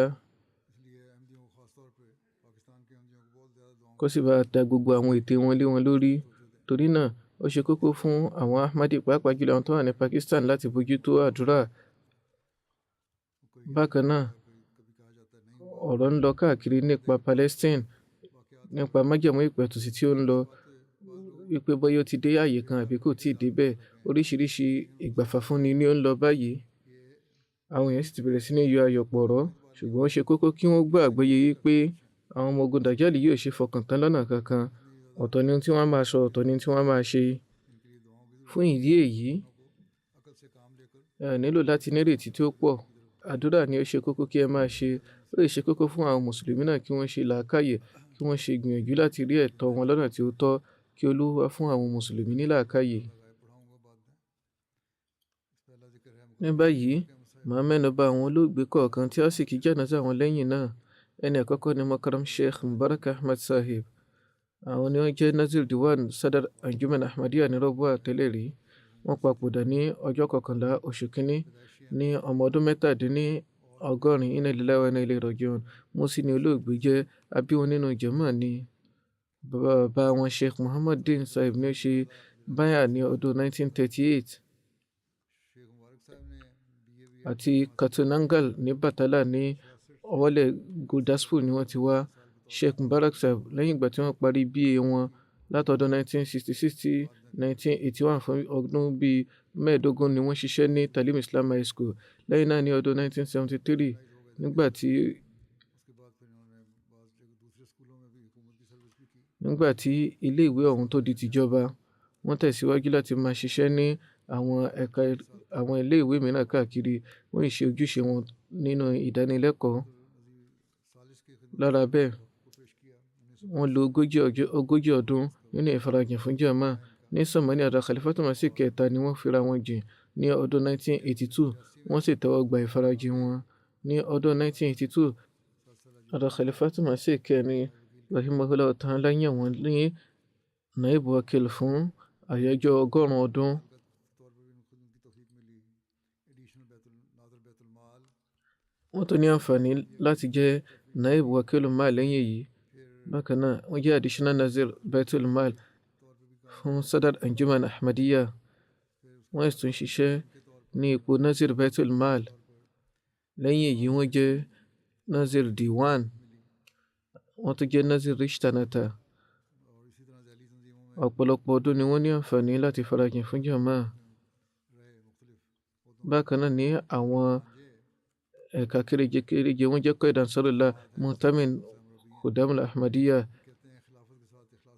Kó sì bá da gbogbo àwọn ète wọn lé wọn lórí. Torí náà ó ṣe kókó fún àwọn Ahmadi pàápàá jùlọ àwọn tó wà ní Pakistan láti bójútó àdúrà. Bákan náà ọ̀rọ̀ ń lọ káàkiri nípa Palestine, nípa májẹ̀mú ìpẹ̀tùsí tí ó ń lọ, wípé bóyá ó ti dé ààyè kan àbí kò tíì débẹ̀. Oríṣiríṣi ìgbàfàfúnni ni ó ń lọ báyìí. Àwọn èèyàn sì ti bẹ̀rẹ̀ sí ní yọ ayọ̀ pọ̀rọ́. Ṣùgbọ́n ó ṣe kókó kí wọ́n gbọ́ àgbọ́yé pé àwọn ọmọ ogun Dàjálì yóò ṣe fọkàn tán lọ́nà kankan. Ọ̀tọ̀ ni tí wọ́n máa sọ, ọ̀tọ̀ ni tí wọ́n máa ṣe. Fún ìdí èyí ẹ nílò láti nírètí tí ó pọ̀. Àdúrà ni ó ṣe kókó kí ẹ máa ṣe. Ó lè ṣe kókó fún àwọn mùsùlùmí náà kí wọ́n ṣe làákàyè, kí wọ́n ṣe gbìyànjú láti rí ẹ̀tọ́ wọn lọ́nà tí ó tọ́, kí Olúwa fún àwọn mùsùlùmí ní làákàyè. Ní báyìí màá mẹ́nu bà àwọn olóògbé kọ̀ọ̀kan tí a sì kí jánásà wọn lẹ́yìn náà. Ẹni àkọ́kọ́ ni Makaram Sheikh Mubarak Ahmad Sahib. Àwọn ni wọ́n jẹ́ Nazir Diwan Sadar Anjuman Ahmadiyya ní Rọ́bùà tẹ́lẹ̀ rí. Wọ́n papòdà ní ọjọ́ 11 oṣù kínní ní ọmọ ọdún 87. Inna lillahi wa inna ilayhi raji'un. Músí ni olóògbé jẹ́. Àbí wọn nínú jàmáà ni bàbá wọn Sheikh Muhammad Din Sahib ní ó ṣe báyà ní ọdún 1938. Àti Katunangal ní Batala ní ọwọ́lẹ̀ Gurdaspur ni wọ́n ti wá. Sheikh Mubarak Sahib lẹ́yìn ìgbà tí wọ́n parí BA wọn látọdún 1966 sí 1981 fún ọdún bíi 15 ni wọ́n ṣiṣẹ́ ní Talim Islam High School. Lẹ́yìn náà ní ọdún 1973 nígbà tí ilé ìwé ọ̀hún tó di tìjọba, wọ́n tẹ̀síwájú láti máa ṣiṣẹ́ ní àwọn ẹ̀ka àwọn ilé ìwé mìíràn káàkiri. Wọ́n ṣe ojúṣe wọn nínú ìdánilẹ́kọ̀ọ́. lára bẹ́ẹ̀ wọ́n lo ogójì ọdún nínú ìfarajìn fún jàmáà. Ní sàmánì àdá Khalifatul Masih kẹta ni wọ́n fira wọn jìn ní ọdún 1982 wọ́n sì tẹ́wọ́ gba ìfarajìn wọn. Ní ọdún 1982 àdá Khalifatul Masih kẹrin rahimahullah ta'ala yàn wọ́n ní naib wakil fún àyájọ́ 100 ọdún. wọ́n tún ní àǹfààní láti jẹ́ naib wakil mal lẹ́yìn èyí. bákan náà wọ́n jẹ́ additional nazir baitul mal fún Sadr Anjuman Ahmadiyya. wọ́n sì tún ṣiṣẹ́ ní ipò nazir baitul mal. lẹ́yìn èyí wọ́n jẹ́ nazir diwan. wọ́n tún jẹ́ nazir rishtanata. ọ̀pọ̀lọpọ̀ ọdún ni wọ́n ní àǹfààní láti farajìn fún jàmáà. bákan náà ní àwọn ẹ̀ka kéréje wọ́n jẹ́ Qaid Ansarullah Mu'tamin Khudamul Ahmadiyya.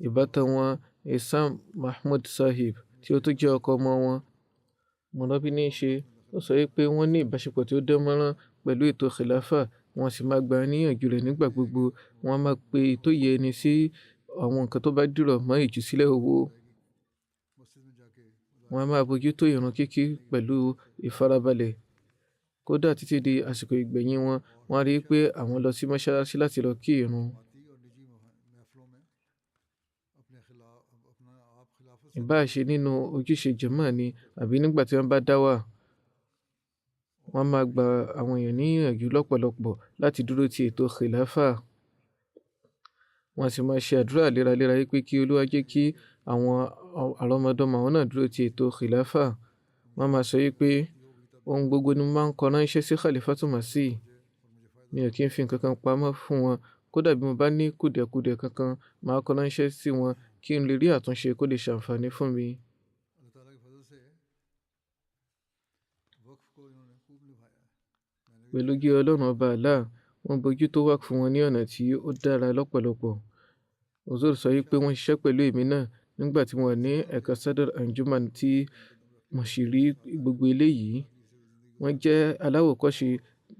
ìbátan wọn Isam Mahmud Sahib tí ó tún jẹ́ ọkọ ọmọ wọn mọ̀nàbí ní í ṣe ó sọ pé wọ́n ní ìbáṣepọ̀ tí ó dán mọ́rán pẹ̀lú ètò khilafa. wọ́n sì máa gba níyànjú rẹ̀ nígbà gbogbo. wọ́n máa pe tó yẹ ẹni sí àwọn nǹkan tó bá dìrọ̀ mọ́ ìjùsílẹ̀ owó. wọ́n máa bójú tó ìrun kíkí pẹ̀lú ìfarabalẹ̀. kódà títí di àsìkò ìgbẹ̀yìn wọn wọ́n rí i pé àwọn lọ sí mọ́ṣáláṣí láti lọ kí ìrun. ìbáà ṣe nínú ojúṣe jàmáà ni àbí nígbà tí wọ́n bá dá wà. wọ́n máa gba àwọn èèyàn níyànjú lọ́pọ̀lọpọ̀ láti dúró ti ètò khilafa. wọ́n sì máa ṣe àdúrà léraléra pé kí Olúwa jẹ́ kí àwọn àrọ́mọdọ́mọ àwọn náà dúró ti ètò khilafa. wọ́n máa sọ pé ohun gbogbo ni mo máa ń kọ ránṣẹ́ sí Khalifatul Masih. mi ò kí ń fi nǹkan kan pamọ́ fún wọn. kódà bí mo bá ní kùdìẹ̀kudiẹ kankan máa kọ ránṣẹ́ sí wọn kí n lè rí àtúnṣe kó lè ṣàǹfààní fún mi. pẹ̀lú kí Ọlọ́run ọba Allah wọ́n bójú tó wà fún wọn ní ọ̀nà tí ó dára lọ́pọ̀lọpọ̀. Huzur sọ pé wọ́n ṣiṣẹ́ pẹ̀lú èmi náà nígbà tí wọ́n ní ẹ̀ka Sadr Anjuman tí mo sì rí gbogbo eléyìí. wọ́n jẹ́ aláwòkọ́ṣe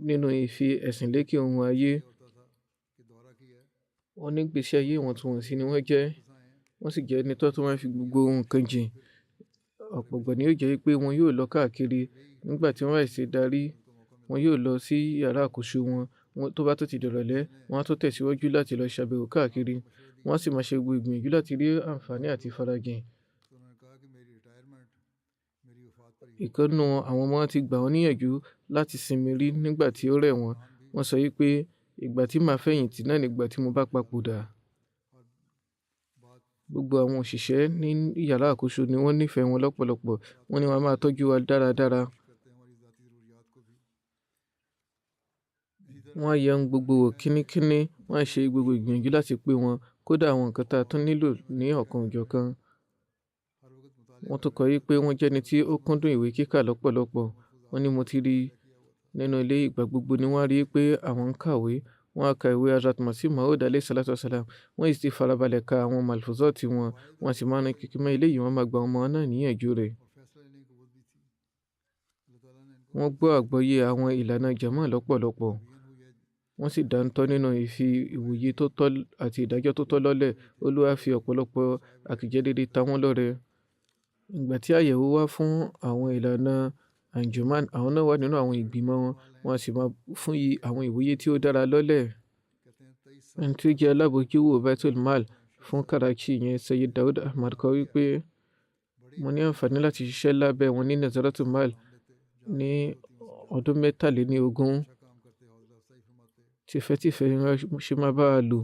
nínú ìfi ẹ̀sìn lékè ohun ayé. wọ́n ní gbèsè ayé ìwọ̀ntúnwọ̀nsí ni wọ́n jẹ́. wọ́n sì jẹ́ ẹni tó máa ń fi gbogbo nǹkan jìn. ọ̀pọ̀ ìgbà ni yóò jẹ́ pé wọn yóò lọ káàkiri. nígbà tí wọ́n bá ṣe darí wọn yóò lọ sí yàrá àkóso wọn. tó bá tó ti dìrọ̀lẹ́ wọn á tó tẹ̀síwájú láti lọ ṣàbẹ̀wò káàkiri. wọ́n sì máa ṣe gbogbo ìgbìyànjú láti rí àǹfààní àti farajìn. ìkànnù àwọn ọmọ ti gbà wọ́n níyànjú láti sinmi rí nígbà tí ó rẹ̀ wọ́n. wọ́n sọ pé ìgbà tí màá fẹ̀yìntì náà nígbà tí mo bá papòdà. gbogbo àwọn òṣìṣẹ́ ní yàrá àkóso ni wọ́n nífẹ̀ẹ́ wọn lọ́pọ̀lọpọ̀. wọ́n ní wọ́n máa tọ́jú wa dáradára. wọ́n á yẹ ohun gbogbo wò kínníkínní. wọ́n á ṣe gbogbo ìgbìyànjú láti pé wọn. kódà àwọn nǹkan tá a tún nílò ní ọ̀kan òjọ̀kan. wọ́n tún kọ pé wọ́n jẹ́ni tí ó kúndùn ìwé kíkà lọ́pọ̀lọpọ̀. wọ́n ní mo ti rí nínú ilé ìgbà gbogbo ni wọ́n rí pé àwọn ń kàwé. wọ́n á ka ìwé Hazrat Masih Maud alayhi salatu wasalam. wọ́n yìí ti farabalẹ̀ ka àwọn malfuzati wọn. wọ́n sì máa ń kíkí mọ́ eléyìí wọ́n máa gba ọmọ náà níyànjú rẹ̀. wọ́n gbọ́ àgbọ́yé àwọn ìlànà jàmáà lọ́pọ̀lọpọ̀. wọ́n sì dáńtọ́ nínú ìfi ìwòye tó tọ́ àti ìdájọ́ tó tọ́ lọ́lẹ̀. Olúwa fi ọ̀pọ̀lọpọ̀ àkìjẹ́ rere ta wọ́n lọ́rẹ. ìgbà tí àyẹ̀wò wá fún àwọn ìlànà Anjuman àwọn náà wà nínú àwọn ìgbìmọ̀ wọn. wọ́n sì máa fún àwọn ìwòye tí ó dára lọ́lẹ̀. ẹni tí ó jẹ́ alábòójúwò Baitul Mal fún Karachi yẹn Sayyid Daud Ahmad kọ wípé mo ní àǹfààní láti ṣiṣẹ́ lábẹ́ wọn ní Nazaratul Mal ní ọdún 23. tìfẹ́tìfẹ́ ṣe máa bá a lò.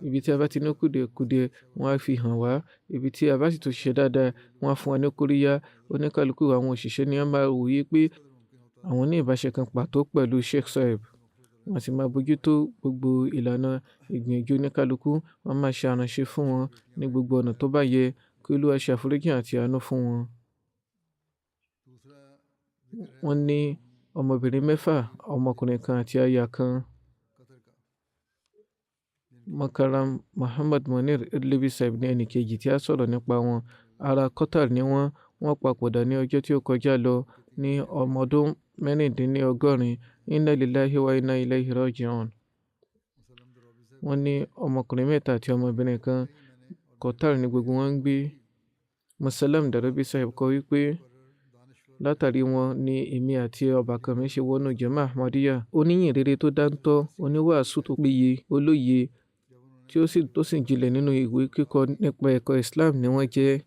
ibi tí a bá ti ní kùdìẹ̀kudiẹ wọ́n á fi hàn wá. ibi tí a bá sì tún ṣe dáadáa wọ́n á fún wa ní kóríyá. oníkálukú àwọn òṣìṣẹ́ ni a máa wòye pé àwọn ní ìbáṣe kan pàtó pẹ̀lú Sheikh Saib. wọ́n sì máa bójú tó gbogbo ìlànà ìgbìyànjú oníkálukú. wọ́n máa ṣe àránṣe fún wọn ní gbogbo ọ̀nà tó bá yẹ kí Olúwa ṣe àforíjì àti àánú fún wọn. wọ́n ní ọmọbìnrin 6 ọmọkùnrin kan àti aya kan. Makaram Muhammad Munir Idlibi Saib ní ẹnì kejì tí a sọ̀rọ̀ nípa wọn. ará Qatar ni wọ́n papòdà ní ọjọ́ tí ó kọjá lọ ní ọmọ ọdún 86. Inna lillahi wa inna ilayhi raji'un. wọ́n ní ọmọkùnrin mẹ́ta àti ọmọbìnrin kan. Qatar ni gbogbo wọn ń gbé. Musalam Darabi Sahib kọ wípé látàrí wọn ni èmi àti ọbàkan mi ṣe wọnú Jama Ahmadiyya. Oníyìn rere tó dáńtọ́, oníwàásù tó péye, olóye tó sì jinlẹ̀ nínú ìwé kíkọ nípa ẹ̀kọ́ Islam ni wọ́n jẹ́.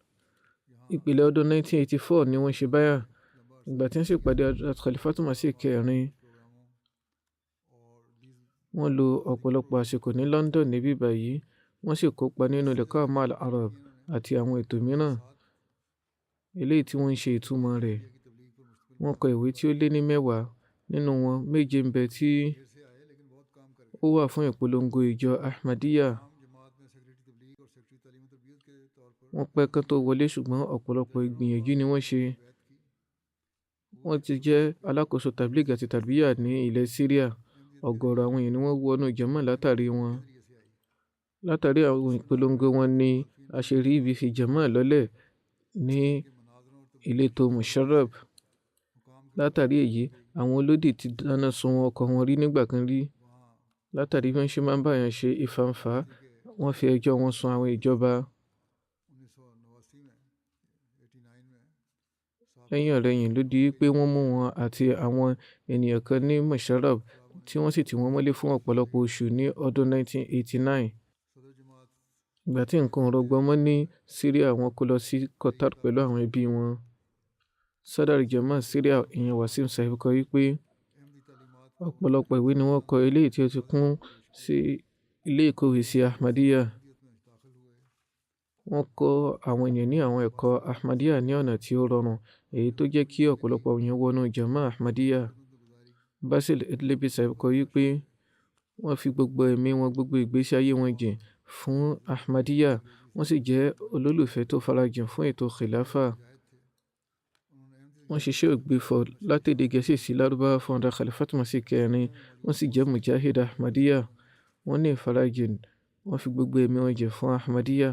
Ìpìlẹ̀ ọdún 1984 ni wọ́n ṣe báyà. Ìgbà tí wọ́n sì pàdé Khalifatul Masih kẹrin, wọ́n lo ọ̀pọ̀lọpọ̀ àsìkò ní London níbí báyìí. Wọ́n sì kópa nínú Liqa Ma'al Arab àti àwọn ètò mìíràn eléyìí tí wọ́n ń ṣe ìtumọ̀ rẹ̀. Wọ́n kọ ìwé tí ó lé ní 10. Nínú wọn 7 ń bẹ tí ó wà fún ìpolongo ìjọ Ahmadiyya. Wọ́n pẹ́ kán tó wọlé ṣùgbọ́n ọ̀pọ̀lọpọ̀ ìgbìyànjú ni wọ́n ṣe. Wọ́n ti jẹ́ alákòóso tabligh àti tarbiyah ní ilẹ̀ Syria. Ọ̀gọ̀rọ̀ àwọn èèyàn ni wọ́n wọnú jama látàrí wọn. Látàrí àwọn ìpolongo wọn ni àṣírí ibi fi jama lọ́lẹ̀ ní ìletò Musharraf. Látàrí èyí, àwọn olódì ti dáná sun ọkọ̀ wọn rí nígbà kan rí. Látàrí bí wọ́n ṣe máa ń báyàn ṣe ìfàǹfà, wọ́n fi ẹjọ́ wọn sun àwọn ìjọba. Lẹ́yìn ọ̀rẹyìn ló di pé wọ́n mú wọn àti àwọn ènìyàn kan ní Musharraf tí wọ́n sì tì wọ́n mọ́lé fún ọ̀pọ̀lọpọ̀ oṣù ní ọdún 1989. Ìgbà tí nǹkan ò rọgbọ mọ́ ní Syria, wọ́n kó lọ sí Qatar pẹ̀lú àwọn ẹbí wọn. Sadar Jamaat Syria ìyẹn Wasim Sahib kọ wípé ọ̀pọ̀lọpọ̀ ìwé ni wọ́n kọ eléyìí tí ó ti kún sí ilé ìkówèésí Ahmadiyya. Wọ́n kọ́ àwọn ènìyàn ní àwọn ẹ̀kọ́ Ahmadiyya ní ọ̀nà tí ó rọrùn, èyí tó jẹ́ kí ọ̀pọ̀lọpọ̀ èèyàn wọnú Jama Ahmadiyya. Basil Edlebi Sahib kọ wípé wọ́n fi gbogbo ẹ̀mí wọn, gbogbo ìgbésí ayé wọn jìn fún Ahmadiyya. Wọ́n sì jẹ́ olólùfẹ́ tó farajìn fún ètò Khilafa. Wọ́n ṣiṣẹ́ ògbìfọ̀ láti èdè Gẹ̀ẹ́sì sí Lárúbáwá fún ọ̀dà Khalifatul Masih kẹrin. Wọ́n sì jẹ́ Mujahid Ahmadiyya. Wọ́n ní ìfarajìn, wọ́n fi gbogbo ẹ̀mí wọn jìn fún Ahmadiyya.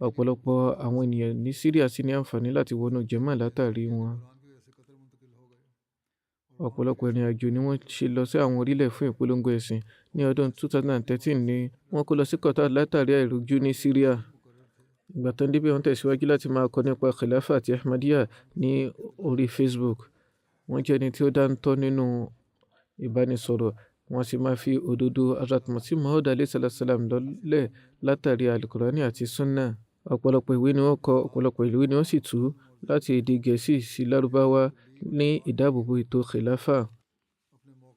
Ọ̀pọ̀lọpọ̀ àwọn ènìyàn ní Syria sì ní àǹfààní láti wọnú Jama látàrí wọn. Ọ̀pọ̀lọpọ̀ ìrìn àjò ni wọ́n ṣe lọ sí àwọn orílẹ̀ fún ìpolongo ẹ̀sìn. Ní ọdún 2013 ni wọ́n kó lọ sí Qatar látàrí àìrójú ní Syria. Ìgbà tán débẹ̀, wọ́n tẹ̀síwájú láti máa kọ nípa Khilafa àti Ahmadiyya ní orí Facebook. Wọ́n jẹ́ ẹni tí ó dáńtọ́ nínú ìbánisọ̀rọ̀. Wọ́n sì máa fi òdodo Hazrat Masih Maud alayhi salam lọ́lẹ̀ látàrí Al-Qur'ani àti Sunnah. Ọ̀pọ̀lọpọ̀ ìwé ni wọ́n kọ, ọ̀pọ̀lọpọ̀ ìwé ni wọ́n sì tú láti èdè Gẹ̀ẹ́sì sí Lárúbáwá ní ìdáàbòbò ètò Khilafa.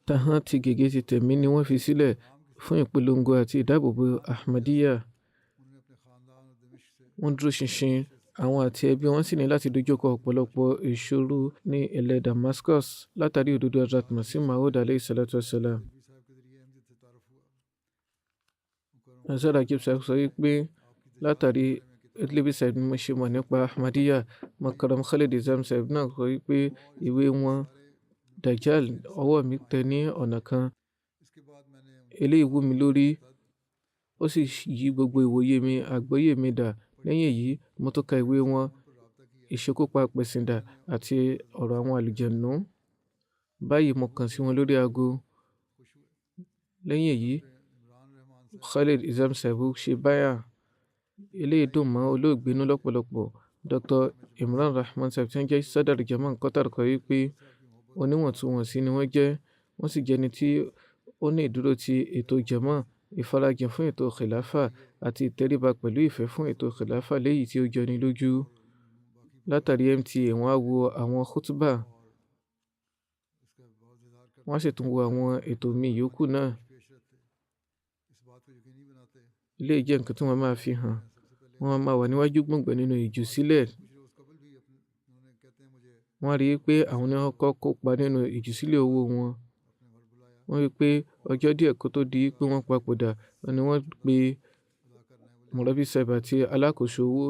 Tahan ti gègé ti tẹ̀mí ni wọ́n fi sílẹ̀ fún ìpolongo àti ìdáàbòbò Ahmadiyya. Wọ́n dúró ṣinṣin, àwọn àti ẹbí wọn sì ní láti dojúkọ ọ̀pọ̀lọpọ̀ ìṣòro ní ilẹ̀ Damascus látàrí òdodo Hazrat Masih Maud alayhi salam. Hazrat Akib Sahib sọ wípé látàrí Edlebi Sahib ni mo ṣe mọ̀ nípa Ahmadiyya. Makaram Khalid Izam Sahib náà sọ wípé ìwé wọn Dajjal ọwọ́ mi tẹ ní ọ̀nà kan. Eléyìí wú mi lórí, ó sì yí gbogbo ìwòye mi, àgbọ́yé mi dà. Lẹ́yìn èyí, mo tún ka ìwé wọn Ìṣekúpa Pẹ̀sìndà àti ọ̀rọ̀ àwọn àlùjànnú. Báyìí mo kàn sí wọn lórí aago. Lẹ́yìn èyí, Khalid Izam Sahib ṣe báyà. Eléyìí dùn mọ́ olóògbé inú lọ́pọ̀lọpọ̀. Dr. Imran Rahman Sahib tí wọ́n jẹ́ Sadar Jamaat Qatar kọ wípé oníwọ̀ntúnwọ̀nsí ni wọ́n jẹ́. Wọ́n sì jẹ́ ẹni tí ó ní ìdúró ti ètò Jama, ìfarajìn fún ètò Khilafa àti ìtẹríba pẹ̀lú ìfẹ́ fún ètò Khilafa léyìí tí ó jọni lójú. Látàrí MTA, wọ́n á wo àwọn khutba, wọ́n á sì tún wo àwọn ètò míì yòókù náà. Ilé jẹ́ nǹkan tí wọ́n máa fi hàn. Wọ́n máa wà níwájú gbọ̀ngbọ̀n nínú ìjùsílẹ̀. Wọ́n rí i pé àwọn ni wọ́n kọ́ kópa nínú ìjùsílẹ̀ owó wọn. Wọ́n rí i pé ọjọ́ díẹ̀ kó tó di pé wọ́n papòdà ni wọ́n pe Murabi Sahib àti alákòóso owó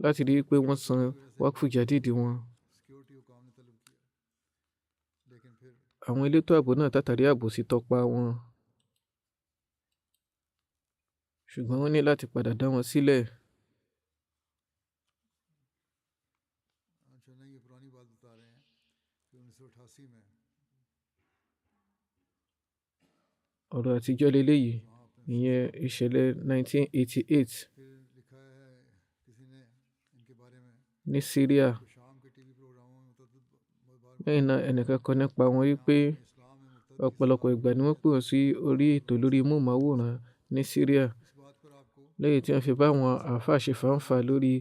láti rí i pé wọ́n san wákfù jadidi wọn. Àwọn elétò ààbò náà tàtàrí àbòsí tọpa wọn, ṣùgbọ́n wọ́n ní láti padà dá wọn sílẹ̀. ọ̀rọ̀ àtijọ́ leléyìí, ìyẹn ìṣẹ̀lẹ̀ 1988 ní Syria. Lẹ́yìn náà ẹnìkan kọ nípa wọn wípé ọ̀pọ̀lọpọ̀ ìgbà ni wọ́n pè wọ́n sí orí ètò lórí móhùnmáwòrán ní Syria, lẹ́yìn tí wọ́n fi bá àwọn àáfàá ṣe fàǹfà lórí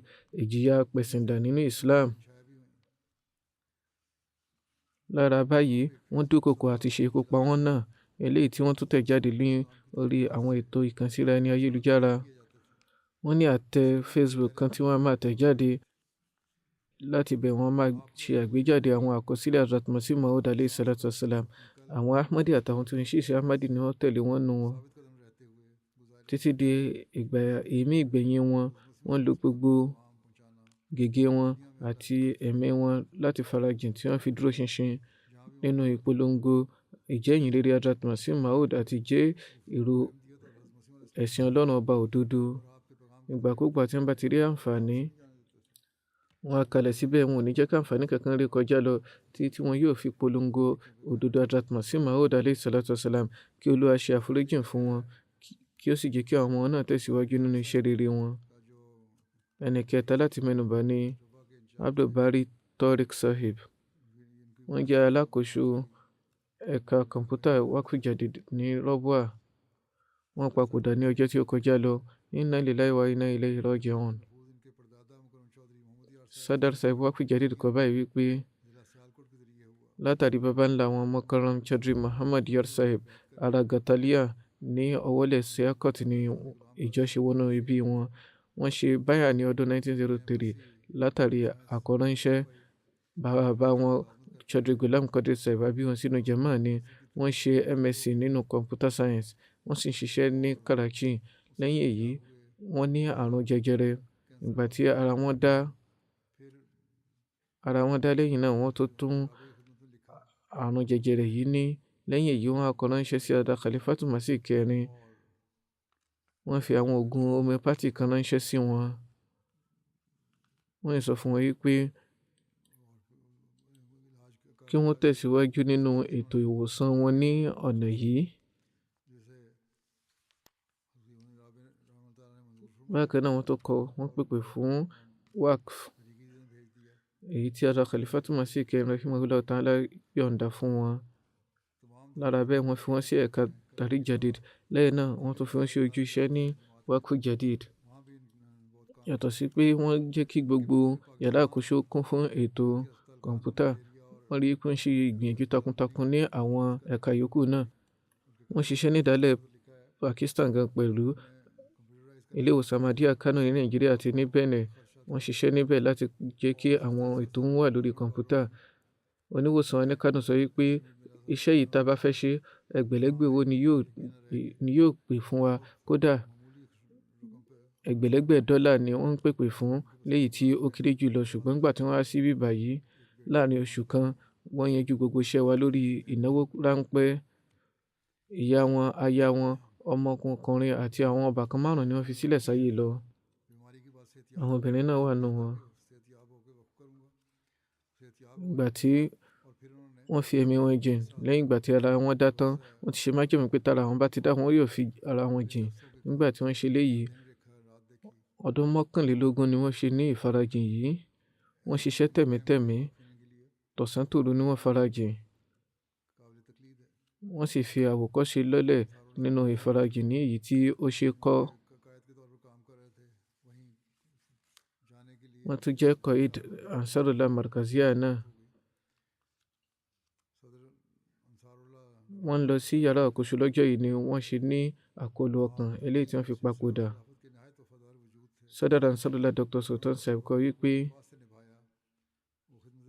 ìjìyà pẹ̀sìndà nínú Islam. Lára báyìí wọ́n dúnkòokò àti ṣe ikú pa wọ́n náà, eléyìí tí wọ́n tún tẹ̀ jáde ní orí àwọn ètò ìkànsíra ẹni ayélujára. Wọ́n ní àtẹ Facebook kan tí wọ́n máa tẹ̀ jáde, láti bẹ̀ wọ́n máa ṣe àgbéjáde àwọn àkọsílẹ̀ Hazrat Masih Maud alayhi salatu wasalam. Àwọn Ahmadi àtàwọn tí wọ́n ṣiṣẹ́ Ahmadi ni wọ́n tẹ̀lé wọn nù wọn. Títí di ìgbà èémí ìgbẹ̀yìn wọn, wọ́n lo gbogbo gègé wọn àti ẹ̀mí wọn láti farajìn tí wọ́n fi dúró ṣinṣin nínú ìpolongo ìjẹ́yìn rere Hazrat Masih Maud àti jẹ́ èrò ẹ̀sìn Ọlọ́run ọba òdodo. Ìgbàkúgbà tí wọ́n bá ti rí àǹfààní, wọ́n á kalẹ̀ síbẹ̀, wọn ò ní jẹ́ kí àǹfààní kankan rí kọjá lọ tí wọn yóò fi polongo òdodo Hazrat Masih Maud alayhi salatu wasalam. Kí Olúwa ṣe àforíjìn fún wọn, kí ó sì jẹ́ kí àwọn ọmọ náà tẹ̀síwájú nínú iṣẹ́ rere wọn. Ẹni kẹta láti mẹ́nubà ni Abdul Bari Tariq Sahib. Wọ́n jẹ́ alákòóso ẹ̀ka kọ̀ǹpútà Waqf Jadid ní Rọ́bùà. Wọ́n papòdà ní ọjọ́ tí ó kọjá lọ. Inna lillahi wa inna ilayhi raji'un. Sadar Sahib Waqf Jadid kọ báyìí wípé látàrí baba ńlá wọn Mukarram Chaudhry Muhammad Yar Sahib ará Gatalia ní ọwọ́lẹ̀ Sialkot ní ìjọṣe wọnú ibi wọn. Wọ́n ṣe báyà ní ọdún 1903 látàrí àkọ́ránṣẹ́ bàbá wọn Chaudhry Ghulam Qadir Sahib bí wọn sínú Jamaat ni. Wọ́n ṣe MSc nínú Computer Science, wọ́n sì ń ṣiṣẹ́ ní Karachi. Lẹ́yìn èyí wọ́n ní àrùn jẹjẹrẹ. Ìgbà tí ara wọn dá lẹ́yìn náà wọ́n tó tún àrùn jẹjẹrẹ yìí ní. Lẹ́yìn èyí wọ́n á kọ ránṣẹ́ sí Ada Khalifatu Masih kẹrin. Wọ́n fi àwọn oògùn homeopathy kan ránṣẹ́ sí wọn. Wọ́n sọ fún wọn wípé kí wọ́n tẹ̀síwájú nínú ètò ìwòsàn wọn ní ọ̀nà yìí. Bákan náà wọ́n pèpè fún Waqf, èyí tí Ada Khalifatu Masih kẹrin rahimahullah ta'ala yọ̀ǹda fún wọn. Lára bẹ́ẹ̀ wọ́n fi wọ́n sí ẹ̀ka Tariq Jadid. Lẹ́yìn náà wọ́n tún fi wọ́n sí ojú iṣẹ́ ní Waqf Jadid. Yàtọ̀ sí pé wọ́n jẹ́ kí gbogbo yàrá àkóso kún fún ètò kọ̀ǹpútà, wọ́n rí pé ń ṣe ìgbìyànjú takuntakun ní àwọn ẹ̀ka yòókù náà. Wọ́n ṣiṣẹ́ ní ìdálẹ̀ Pakistan gan pẹ̀lú ilé ìwòsàn Ahmadiyya Kano ní Nàìjíríà àti ní Benin. Wọ́n ṣiṣẹ́ níbẹ̀ láti jẹ́ kí àwọn ètò ń wà lórí kọ̀ǹpútà. Oníwòsàn wa ní Kano sọ wípé iṣẹ́ yìí tá a bá fẹ́ ṣe, ẹgbẹ̀lẹ́gbẹ̀ owó ni yóò pè fún wa. Kódà ẹgbẹ̀lẹ́gbẹ̀ dọ́là ni wọ́n ń pèpè fún, léyìí tí ó kéré jù lọ. Ṣùgbọ́n nígbà tí wọ́n wá sí bíbà yìí láàrin oṣù kan, wọ́n yanjú gbogbo iṣẹ́ wa lórí ìnáwó ráńpẹ́. Ìyá wọn, aya wọn, ọmọkùnrin àti àwọn ọbàkan 5 ni wọ́n fi sílẹ̀ sáyé lọ. Àwọn obìnrin náà wà nù wọn. Ìgbà tí wọ́n fi ẹ̀mí wọn jìn, lẹ́yìn ìgbà tí ara wọn dá tán, wọ́n ti ṣe májẹ̀mú pé tára wọn bá ti dá, wọn yóò fi ara wọn jìn. Nígbà tí wọ́n ṣe léyìí, ọdún 21 ni wọ́n ṣe ní ìfarajìn yìí. Wọ́n ṣiṣẹ́ tẹ̀mítẹ̀mí, tọ̀sán tòru ni wọ́n farajìn. Wọ́n sì fi àwòkọ́ṣe lọ́lẹ̀ nínú ìfarajìn ní èyí tí ó ṣe kọ́. Wọ́n tún jẹ́ Qaid Ansarullah Markaziyya náà. Wọ́n lọ sí yàrá àkóso lọ́jọ́ yìí ni wọ́n ṣe ní àkọlù ọkàn eléyìí tí wọ́n fi papòdà. Sadar Ansarullah Dr. Sultan Sahib kọ wípé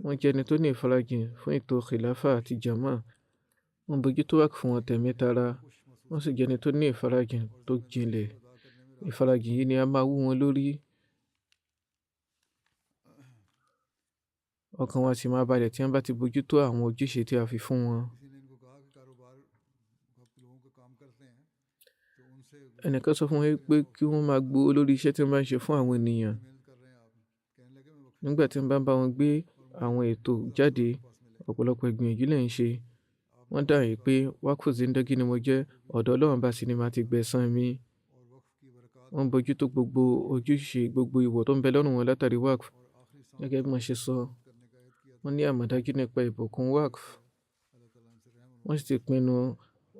wọ́n jẹ́ ẹni tó ní ìfarajìn fún ètò khilafa àti jama. Wọ́n bójútó Waqf fún wọn tẹ̀mí tara. Wọ́n sì jẹ́ ẹni tó ní ìfarajìn tó jinlẹ̀. Ìfarajìn yìí ni a máa wú wọn lórí. Ọkàn wa sì máa balẹ̀ tí wọ́n bá ti bójútó àwọn ojúṣe tí a fi fún wọn. Ẹnìkan sọ fún wọn pé kí wọ́n máa gbowó lórí iṣẹ́ tí wọ́n bá ń ṣe fún àwọn ènìyàn. Nígbà tí wọ́n bá ń bá wọn gbé àwọn ètò jáde, ọ̀pọ̀lọpọ̀ ìgbìyànjú lẹ̀ ń ṣe. wọ́n dáhùn pé wákùú zindagi ni mo jẹ́, ọ̀dọ̀ Ọlọ́run bá sì ni màá ti gbẹ̀san mi. wọ́n bójú tó gbogbo ojúṣe gbogbo ìwọ̀ tó ń bẹ lọ́rùn wọn látàrí wákùú. gẹ́gẹ́ bí wọ́n ṣe sọ, wọ́n ní àmọ̀dájú nípa ìbùkún wákùú. wọ́n sì ti pinnu,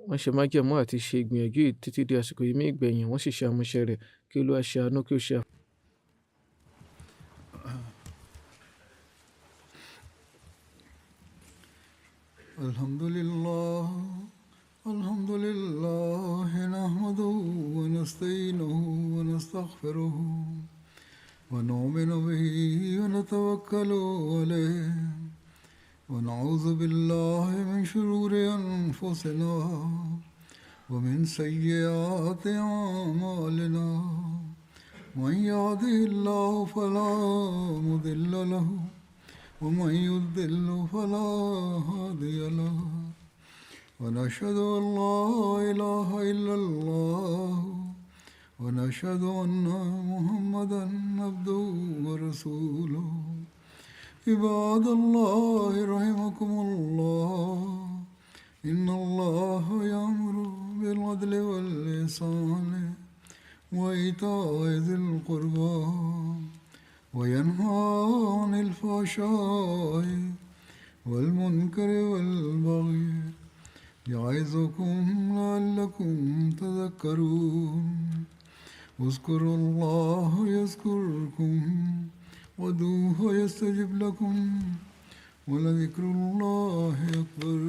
wọ́n ṣe májẹ̀mú àti ṣe ìgbìyànjú yìí títí di àsìkò yìí ní ìgbẹ̀yìn, wọ́n sì ṣe àmúṣe rẹ̀. kí Olúwa ṣe àánú kí ó ṣe الحمد لله نحمده ونستعينه ونستغفره ونؤمن به ونتوكل عليه ونعوذ بالله من شرور أنفسنا ومن سيئات أعمالنا من يهده الله فلا مضل له ومن يضلل فلا هادي له ونشهد أن لا إله إلا الله ونشهد أن محمدا عبده ورسوله عباد الله رحمكم الله إن الله يأمر بالعدل والإحسان وإيتاء ذي القربى وينهى عن الفحشاء والمنكر والبغي يعظكم لعلكم تذكرون اذكروا الله يذكركم وادعوه يستجب لكم ولذكر الله أكبر.